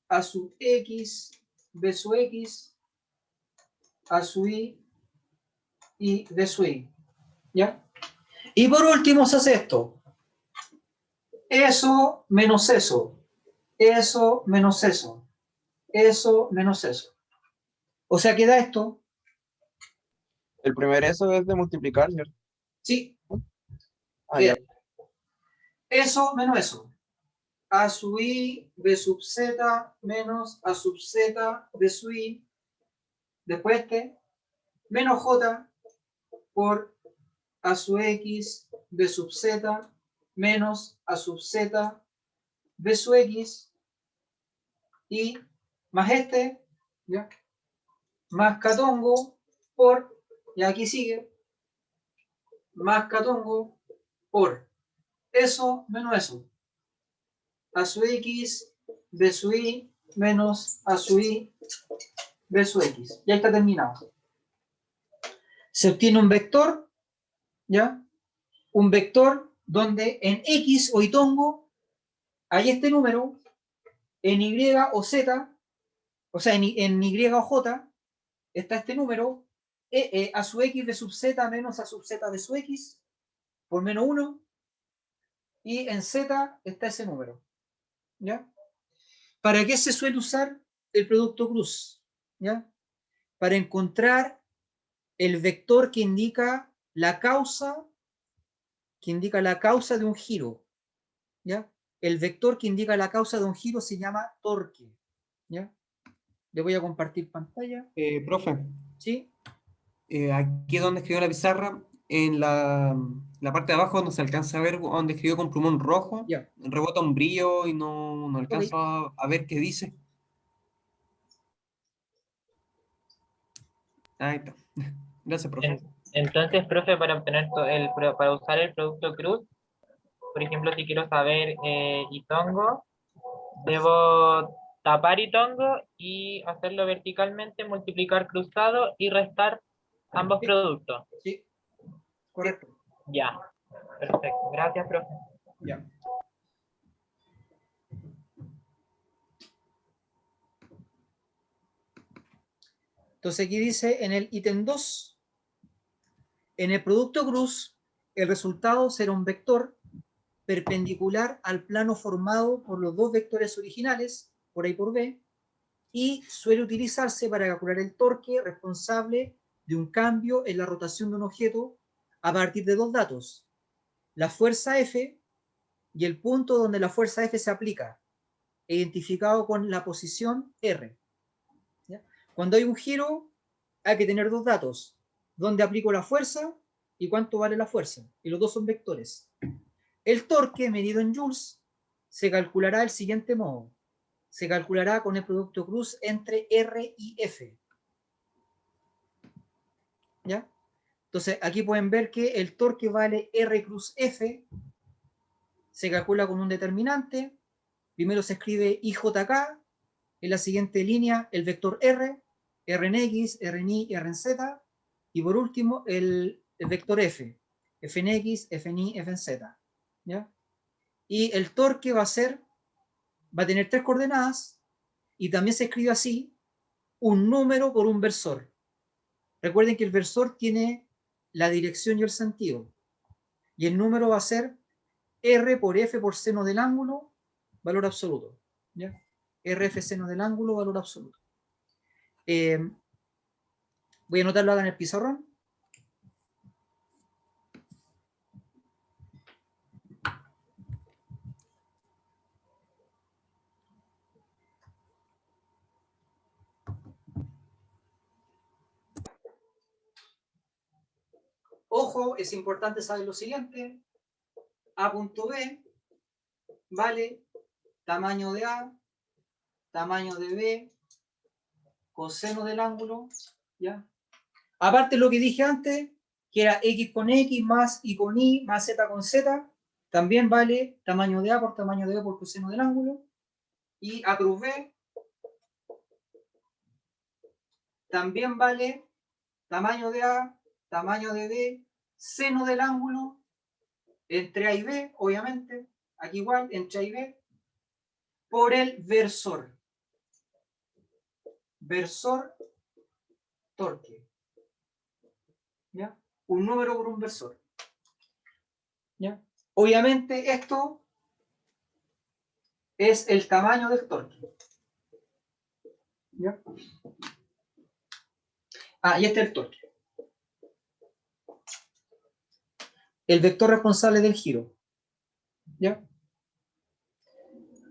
A sub X, B sub X, A sub y B sub I. ¿Ya? Y por último se hace esto. Eso menos eso. Eso menos eso. Eso menos eso. O sea, queda esto. El primer eso es de multiplicar, ¿cierto? Sí. Ah, ya. Eso menos eso. A sub I, B sub Z, menos A sub Z, B sub I. Después menos J por A sub X, B sub Z, menos A sub Z, B sub X. Y más ¿ya? Más catongo por, y aquí sigue, más catongo por eso menos eso. A sub X, B sub I, menos A sub I, B sub X. Ya está terminado. Se obtiene un vector, ¿ya? Un vector donde en X o Itongo hay este número, en Y o Z, o sea, en Y o J, está este número, A sub X B sub Z menos A sub Z B sub X, por menos 1, y en Z está ese número. ¿Ya? ¿Para qué se suele usar el producto cruz? ¿Ya? Para encontrar el vector que indica la causa de un giro. ¿Ya? El vector que indica la causa de un giro se llama torque. ¿Ya? Le voy a compartir pantalla. Profe, ¿Sí? aquí donde escribió la pizarra, en la parte de abajo no se alcanza a ver donde escribió con plumón rojo, Ya. rebota un brillo y no alcanzo Ok. a ver qué dice. Ahí está. Gracias, profe. Entonces, profe, para usar el producto cruz, por ejemplo, si quiero saber Itongo, debo tapar Itongo y hacerlo verticalmente, multiplicar cruzado y restar ambos Sí. productos. Sí. Correcto. Ya, perfecto. Gracias, profe. Ya. Entonces aquí dice en el ítem 2, en el producto cruz, el resultado será un vector perpendicular al plano formado por los dos vectores originales, por A y por B, y suele utilizarse para calcular el torque responsable de un cambio en la rotación de un objeto a partir de dos datos, la fuerza F y el punto donde la fuerza F se aplica, identificado con la posición R. ¿Ya? Cuando hay un giro, hay que tener dos datos: dónde aplico la fuerza y cuánto vale la fuerza, y los dos son vectores. El torque medido en joules se calculará del siguiente modo: se calculará con el producto cruz entre R y F. ¿Ya? Entonces, aquí pueden ver que el torque vale R cruz F, se calcula con un determinante. Primero se escribe IJK, en la siguiente línea el vector R, R en X, R en Y, R en Z, y por último el vector F, F en X, F en Y, F en Z. ¿Ya? Y el torque va a tener tres coordenadas, y también se escribe así: un número por un versor. Recuerden que el versor tiene la dirección y el sentido, y el número va a ser R por F por seno del ángulo, valor absoluto. ¿Ya? RF seno del ángulo, valor absoluto. Voy a anotarlo acá en el pizarrón. Ojo, es importante saber lo siguiente: A punto B vale tamaño de A, tamaño de B, coseno del ángulo, ¿ya? Aparte de lo que dije antes, que era X con X más Y con Y más Z con Z, también vale tamaño de A por tamaño de B por coseno del ángulo. Y A cruz B también vale tamaño de A, tamaño de B, seno del ángulo, entre A y B, obviamente, aquí igual, entre A y B, por el versor. Versor, torque. ¿Ya? Un número por un versor. ¿Ya? Obviamente esto es el tamaño del torque. ¿Ya? Y este es el torque. El vector responsable del giro. ¿Ya?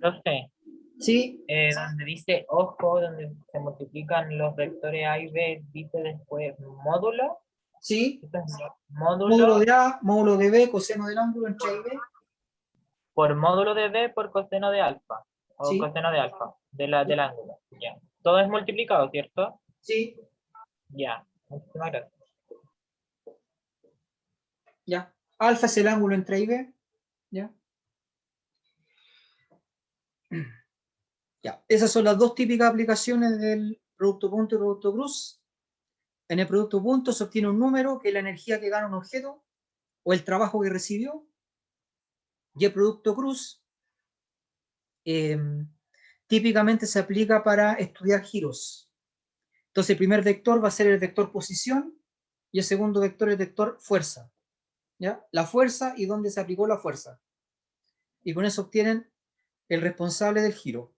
Profe, Sí, donde dice ojo, donde se multiplican los vectores A y B, dice después módulo. sí. Esto es Módulo módulo de A, módulo de B, coseno del ángulo entre A y B. por módulo de B por coseno de alfa. O Sí. coseno de alfa, del ángulo. Ya. Todo es multiplicado, ¿cierto? Sí, Ya. Muchísimas gracias. ya. Alfa es el ángulo entre A y B. ¿Ya? Ya. Esas son las dos típicas aplicaciones del producto punto y producto cruz. En el producto punto se obtiene un número, que es la energía que gana un objeto o el trabajo que recibió. Y el producto cruz típicamente se aplica para estudiar giros. Entonces el primer vector va a ser el vector posición y el segundo vector el vector fuerza. ¿Ya? La fuerza y dónde se aplicó la fuerza. Y con eso obtienen el responsable del giro.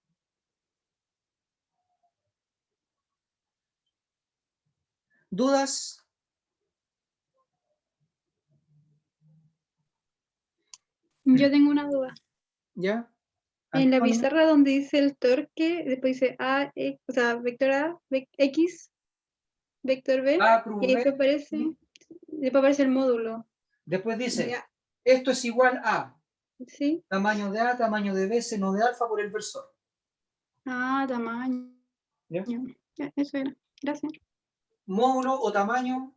¿Dudas? Yo tengo una duda. ¿Ya? En la Antonio. pizarra donde dice el torque, después dice A, o sea, vector A, X, vector B, A cruz y B. después aparece el módulo. Después dice, Ya. esto es igual a ¿Sí? tamaño de A, tamaño de B, seno de alfa por el versor. Tamaño. ¿Ya? Ya, eso era. Gracias. Módulo o tamaño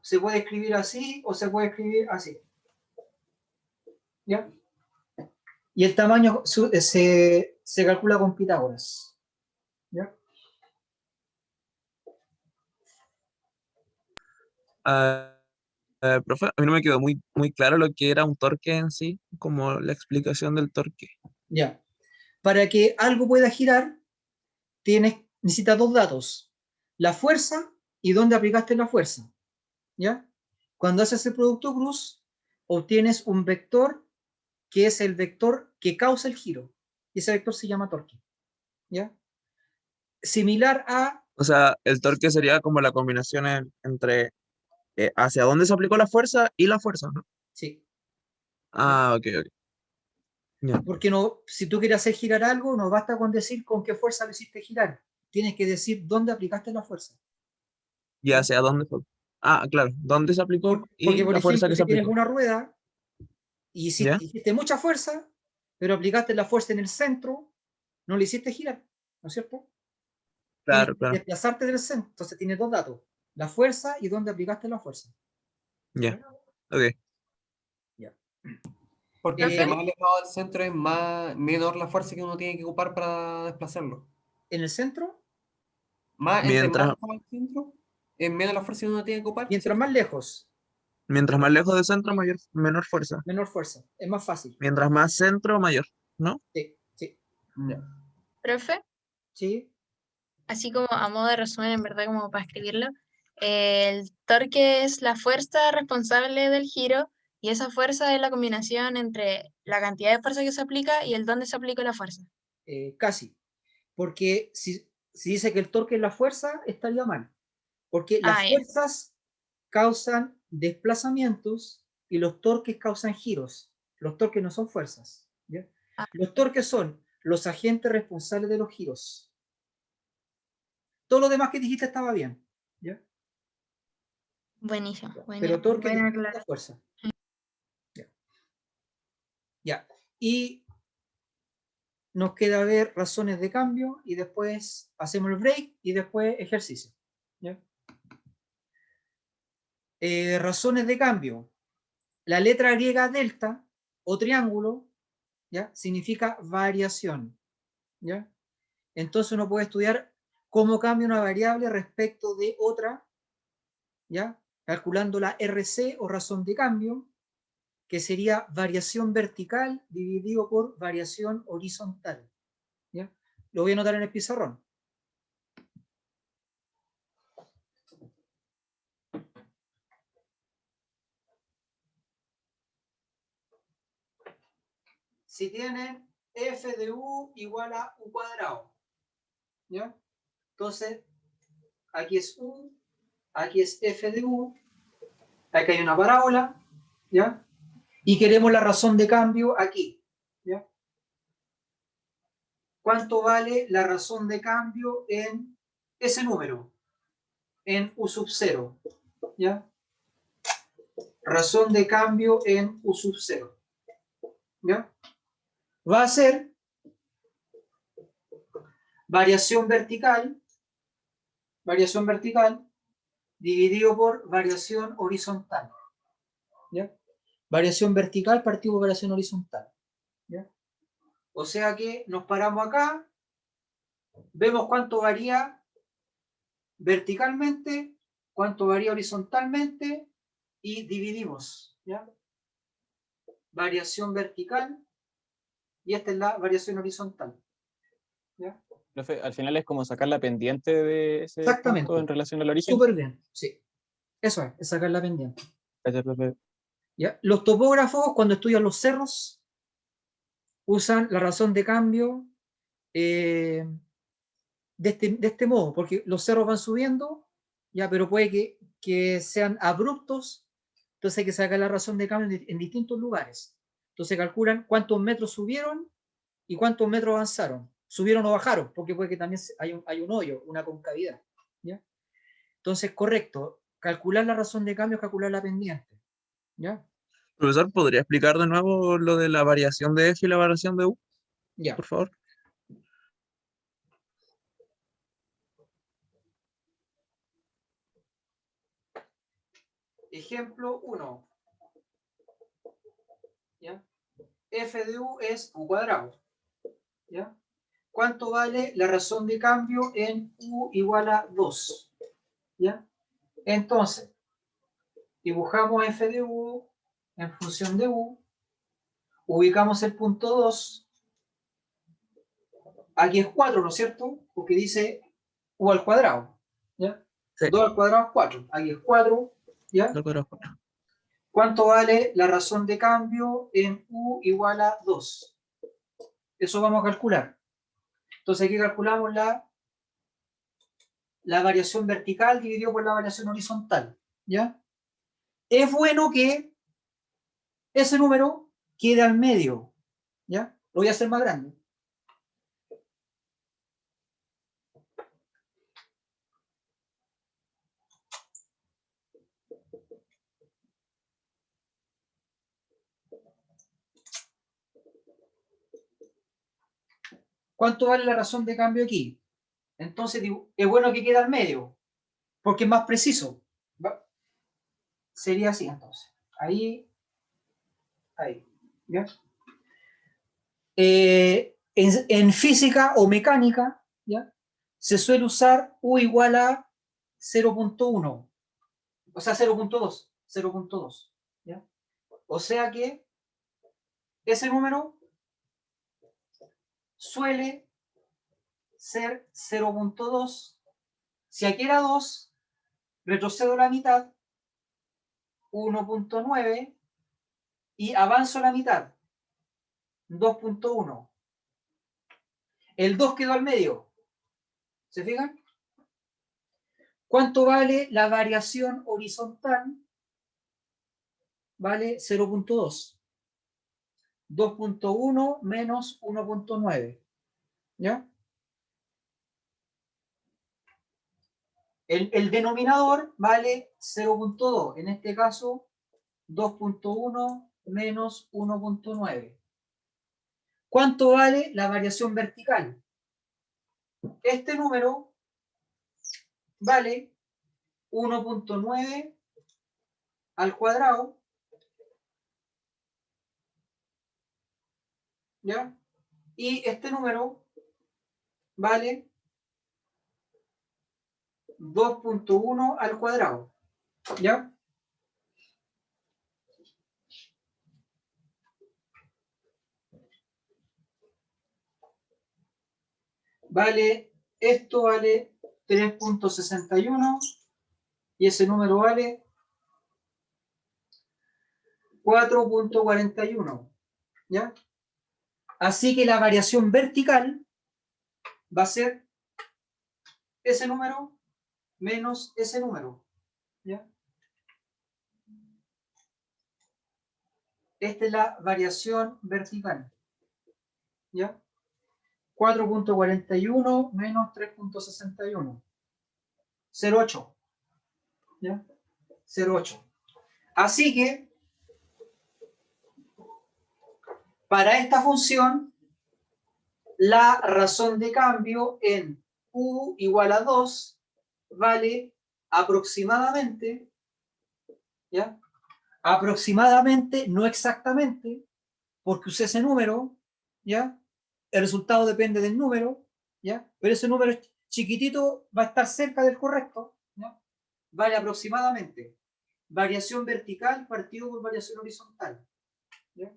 se puede escribir así o se puede escribir así. ¿Ya? Y el tamaño se calcula con Pitágoras. ¿Ya? Profe, a mí no me quedó muy claro lo que era un torque en sí, como la explicación del torque. Ya. Para que algo pueda girar, necesitas dos datos: la fuerza y dónde aplicaste la fuerza. ¿Ya? Cuando haces el producto cruz, obtienes un vector que es el vector que causa el giro. Y ese vector se llama torque. ¿Ya? Similar a... O sea, el torque sería como la combinación entre hacia dónde se aplicó la fuerza y la fuerza, ¿no? Sí. Ah, ok, ok. Ya. Porque no, si tú quieres hacer girar algo, no basta con decir con qué fuerza lo hiciste girar. Tienes que decir dónde aplicaste la fuerza. Ya sé a dónde fue. Ah, claro, dónde se aplicó Porque, y por la fuerza ejemplo, que se si tienes aplicó. una rueda y ¿Ya? hiciste mucha fuerza, pero aplicaste la fuerza en el centro, no le hiciste girar, ¿no es cierto? Tienes Claro, que claro. desplazarte del centro. Entonces tienes dos datos, la fuerza y dónde aplicaste la fuerza. Ya. Ok. Ya. Porque Eh, entre más alejado del centro es menor la fuerza que uno tiene que ocupar para desplazarlo. en el centro, Entre más Mientras, alejado del centro, es menos la fuerza que uno tiene que ocupar, mientras ¿cierto? más lejos, mientras más lejos del centro, menor fuerza. menor fuerza. Es más fácil. Mientras más centro, mayor, ¿no? Sí, sí, Ya. Profe, sí. así como a modo de resumen, en verdad, como para escribirlo, el torque es la fuerza responsable del giro y esa fuerza es la combinación entre la cantidad de fuerza que se aplica y el dónde se aplica la fuerza. Casi. Porque si dice que el torque es la fuerza, estaría mal. Porque Ah, las ya. fuerzas causan desplazamientos y los torques causan giros. Los torques no son fuerzas. ¿Ya? Ah, Los torques son los agentes responsables de los giros. Todo lo demás que dijiste estaba bien. ¿Ya? buenísimo, Pero buena, torque es buena distinto a aclaración. fuerza. ¿Ya? Ya. Y nos queda ver razones de cambio y después hacemos el break y después ejercicio. ¿Ya? Razones de cambio. La letra griega delta o triángulo, ¿ya? Significa variación, ¿ya? Entonces uno puede estudiar cómo cambia una variable respecto de otra, ¿ya? Calculando la RC o razón de cambio, que sería variación vertical dividido por variación horizontal, ¿ya? Lo voy a anotar en el pizarrón. Si tienen f de u igual a u cuadrado, ¿ya? Entonces, aquí es u, aquí es f de u, aquí hay una parábola, ¿ya? Y queremos la razón de cambio aquí, ¿ya? ¿Cuánto vale la razón de cambio en ese número? En u sub 0, ¿ya? Razón de cambio en u sub 0, ¿ya? Va a ser variación vertical dividido por variación horizontal, ¿ya? Variación vertical partido por variación horizontal, ¿ya? O sea que nos paramos acá, vemos cuánto varía verticalmente, cuánto varía horizontalmente y dividimos, ¿ya? Variación vertical y esta es la variación horizontal, ¿ya? Profe, al final es como sacar la pendiente de ese punto en Exactamente, relación al origen. súper bien, sí. Eso es sacar la pendiente. Gracias, profe. ¿Ya? Los topógrafos, cuando estudian los cerros, usan la razón de cambio de este modo, porque los cerros van subiendo, ya, pero puede que sean abruptos, entonces hay que sacar la razón de cambio en distintos lugares. Entonces calculan cuántos metros subieron y cuántos metros avanzaron. Subieron o bajaron, porque puede que también hay un hoyo, una concavidad, ¿ya? Entonces, correcto, calcular la razón de cambio es calcular la pendiente, ¿ya? Profesor, ¿podría explicar de nuevo lo de la variación de F y la variación de U, Ya. por favor? Ejemplo 1. ¿Ya? F de U es U cuadrado, ¿ya? ¿Cuánto vale la razón de cambio en U igual a 2? ¿Ya? Entonces, dibujamos F de U en función de U, ubicamos el punto 2, aquí es 4, ¿no es cierto? Porque dice U al cuadrado, ¿ya? Sí. 2 al cuadrado es 4, aquí es 4, ¿ya? ¿Cuánto vale la razón de cambio en U igual a 2? Eso vamos a calcular. Entonces aquí calculamos la variación vertical dividido por la variación horizontal, ¿ya? Es bueno que ese número quede al medio, ¿ya? Lo voy a hacer más grande. ¿Cuánto vale la razón de cambio aquí? Entonces, es bueno que quede al medio, porque es más preciso. Sería así, entonces. Ahí. ¿Ya? En física o mecánica, ¿ya? Se suele usar U igual a 0.1, o sea, 0.2, ¿ya? O sea que ese número suele ser 0.2. Si aquí era 2, retrocedo la mitad, 1.9, y avanzo la mitad, 2.1. El 2 quedó al medio. ¿Se fijan? ¿Cuánto vale la variación horizontal? Vale 0.2. 2.1 menos 1.9. ¿Ya? El denominador vale 0.2. En este caso, 2.1 menos 1.9. ¿Cuánto vale la variación vertical? Este número vale 1.9 al cuadrado, ¿ya? Y este número vale 2.1 al cuadrado, ¿ya? Esto vale 3.61 y ese número vale 4.41, ¿ya? Así que la variación vertical va a ser ese número menos ese número, ¿ya? Esta es la variación vertical, ¿ya? 4.41 menos 3.61. 0.8, ¿ya? 0.8. Así que para esta función, la razón de cambio en U igual a 2 vale aproximadamente, ¿ya? Aproximadamente, no exactamente, porque usé ese número, ¿ya? El resultado depende del número, ¿ya? Pero ese número chiquitito va a estar cerca del correcto, ¿ya? Vale aproximadamente. Variación vertical partido por variación horizontal, ¿ya?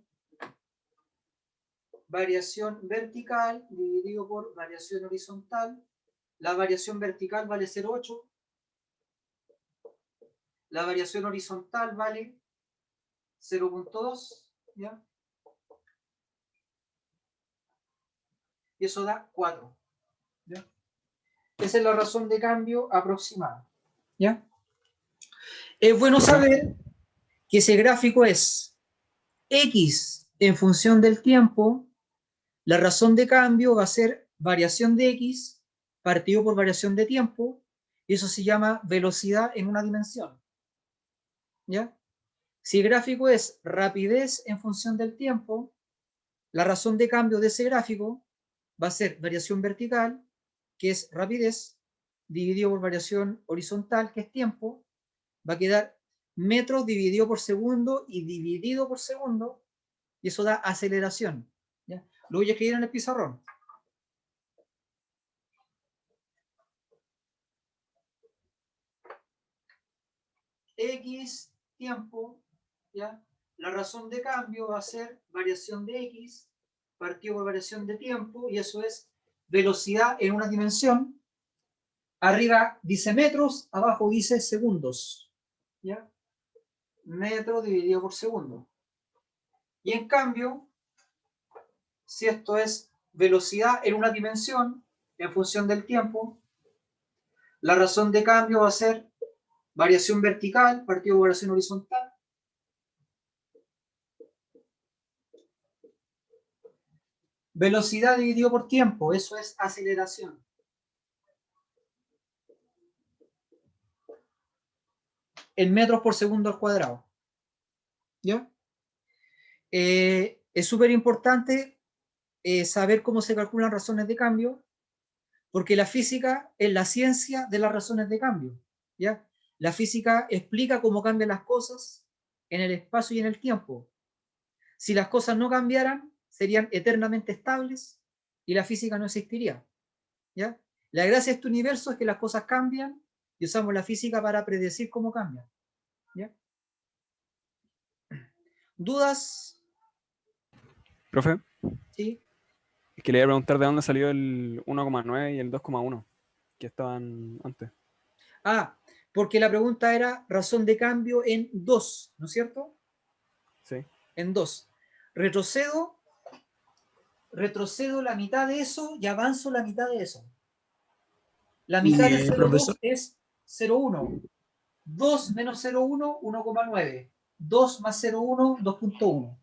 Variación vertical dividido por variación horizontal. La variación vertical vale 0.8. La variación horizontal vale 0.2, ¿ya? Y eso da 4, ¿ya? Esa es la razón de cambio aproximada, ¿ya? Es bueno saber que ese gráfico es X en función del tiempo. La razón de cambio va a ser variación de X partido por variación de tiempo, y eso se llama velocidad en una dimensión, ¿ya? Si el gráfico es rapidez en función del tiempo, la razón de cambio de ese gráfico va a ser variación vertical, que es rapidez, dividido por variación horizontal, que es tiempo. Va a quedar metros dividido por segundo y dividido por segundo, y eso da aceleración, ¿ya? Lo voy a escribir en el pizarrón. X tiempo, ¿ya? La razón de cambio va a ser variación de X partido por variación de tiempo, y eso es velocidad en una dimensión. Arriba dice metros, abajo dice segundos, ¿ya? Metro dividido por segundo. Y en cambio, si esto es velocidad en una dimensión en función del tiempo, la razón de cambio va a ser variación vertical partido por variación horizontal. Velocidad dividido por tiempo, eso es aceleración. En metros por segundo al cuadrado. ¿Ya? Es súper importante saber cómo se calculan razones de cambio, porque la física es la ciencia de las razones de cambio. ¿Ya? La física explica cómo cambian las cosas en el espacio y en el tiempo. Si las cosas no cambiaran, serían eternamente estables y la física no existiría. ¿Ya? La gracia de este universo es que las cosas cambian y usamos la física para predecir cómo cambian. ¿Ya? ¿Dudas? Profe, ¿Sí? es que le iba a preguntar de dónde salió el 1,9 y el 2,1, que estaban antes. Ah, porque la pregunta era razón de cambio en 2, ¿no es cierto? Sí. En 2. Retrocedo la mitad de eso y avanzo la mitad de eso. La mitad de 0,2 profesor, es 0,1. 2 menos 0,1, 1,9. 2 más 0,1, 2,1.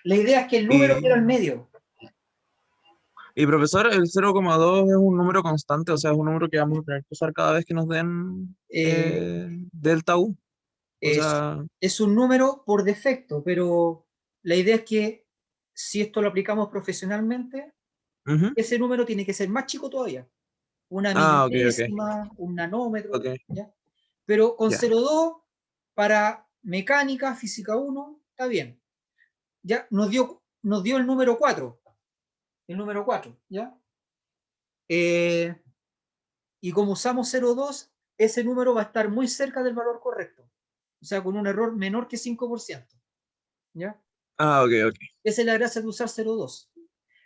La idea es que el número y, queda al medio. y profesor, el 0,2 es un número constante, o sea, es un número que vamos a tener que usar cada vez que nos den delta U. O sea, Es un número por defecto, pero la idea es que si esto lo aplicamos profesionalmente, ujú. ese número tiene que ser más chico todavía. Una Ok, milésima, un nanómetro, ok. ¿ya? Pero con Ya. 0,2 para mecánica, física 1, está bien. Ya nos dio el número 4. El número 4, ¿ya? Y como usamos 0,2, ese número va a estar muy cerca del valor correcto. O sea, con un error menor que 5%. ¿Ya? Ok, ok. Esa es la gracia de usar 0,2.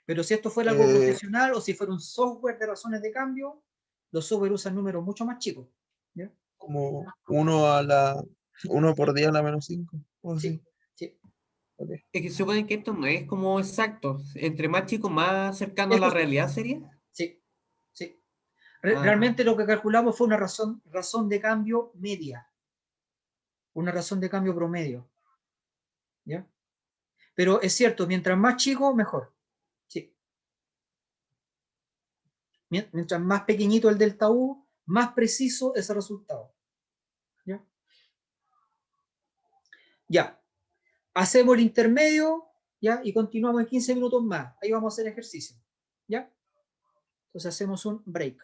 Pero si esto fuera algo Eh, profesional o si fuera un software de razones de cambio, los software usan números mucho más chicos. ¿Ya? como 1 por 10 a la menos 5. O así. Sí. Ok. Es que se supone que esto no es como exacto. Entre más chico, más cercano a Es la justo. realidad sería. Sí. Ah, Realmente lo que calculamos fue una razón de cambio media. Una razón de cambio promedio. ¿Ya? Pero es cierto, mientras más chico, mejor. Sí. Mientras más pequeñito el delta U, más preciso ese resultado. ¿Ya? Ya. Hacemos el intermedio, ¿ya? Y continuamos en 15 minutos más. Ahí vamos a hacer ejercicio. ¿Ya? Entonces hacemos un break.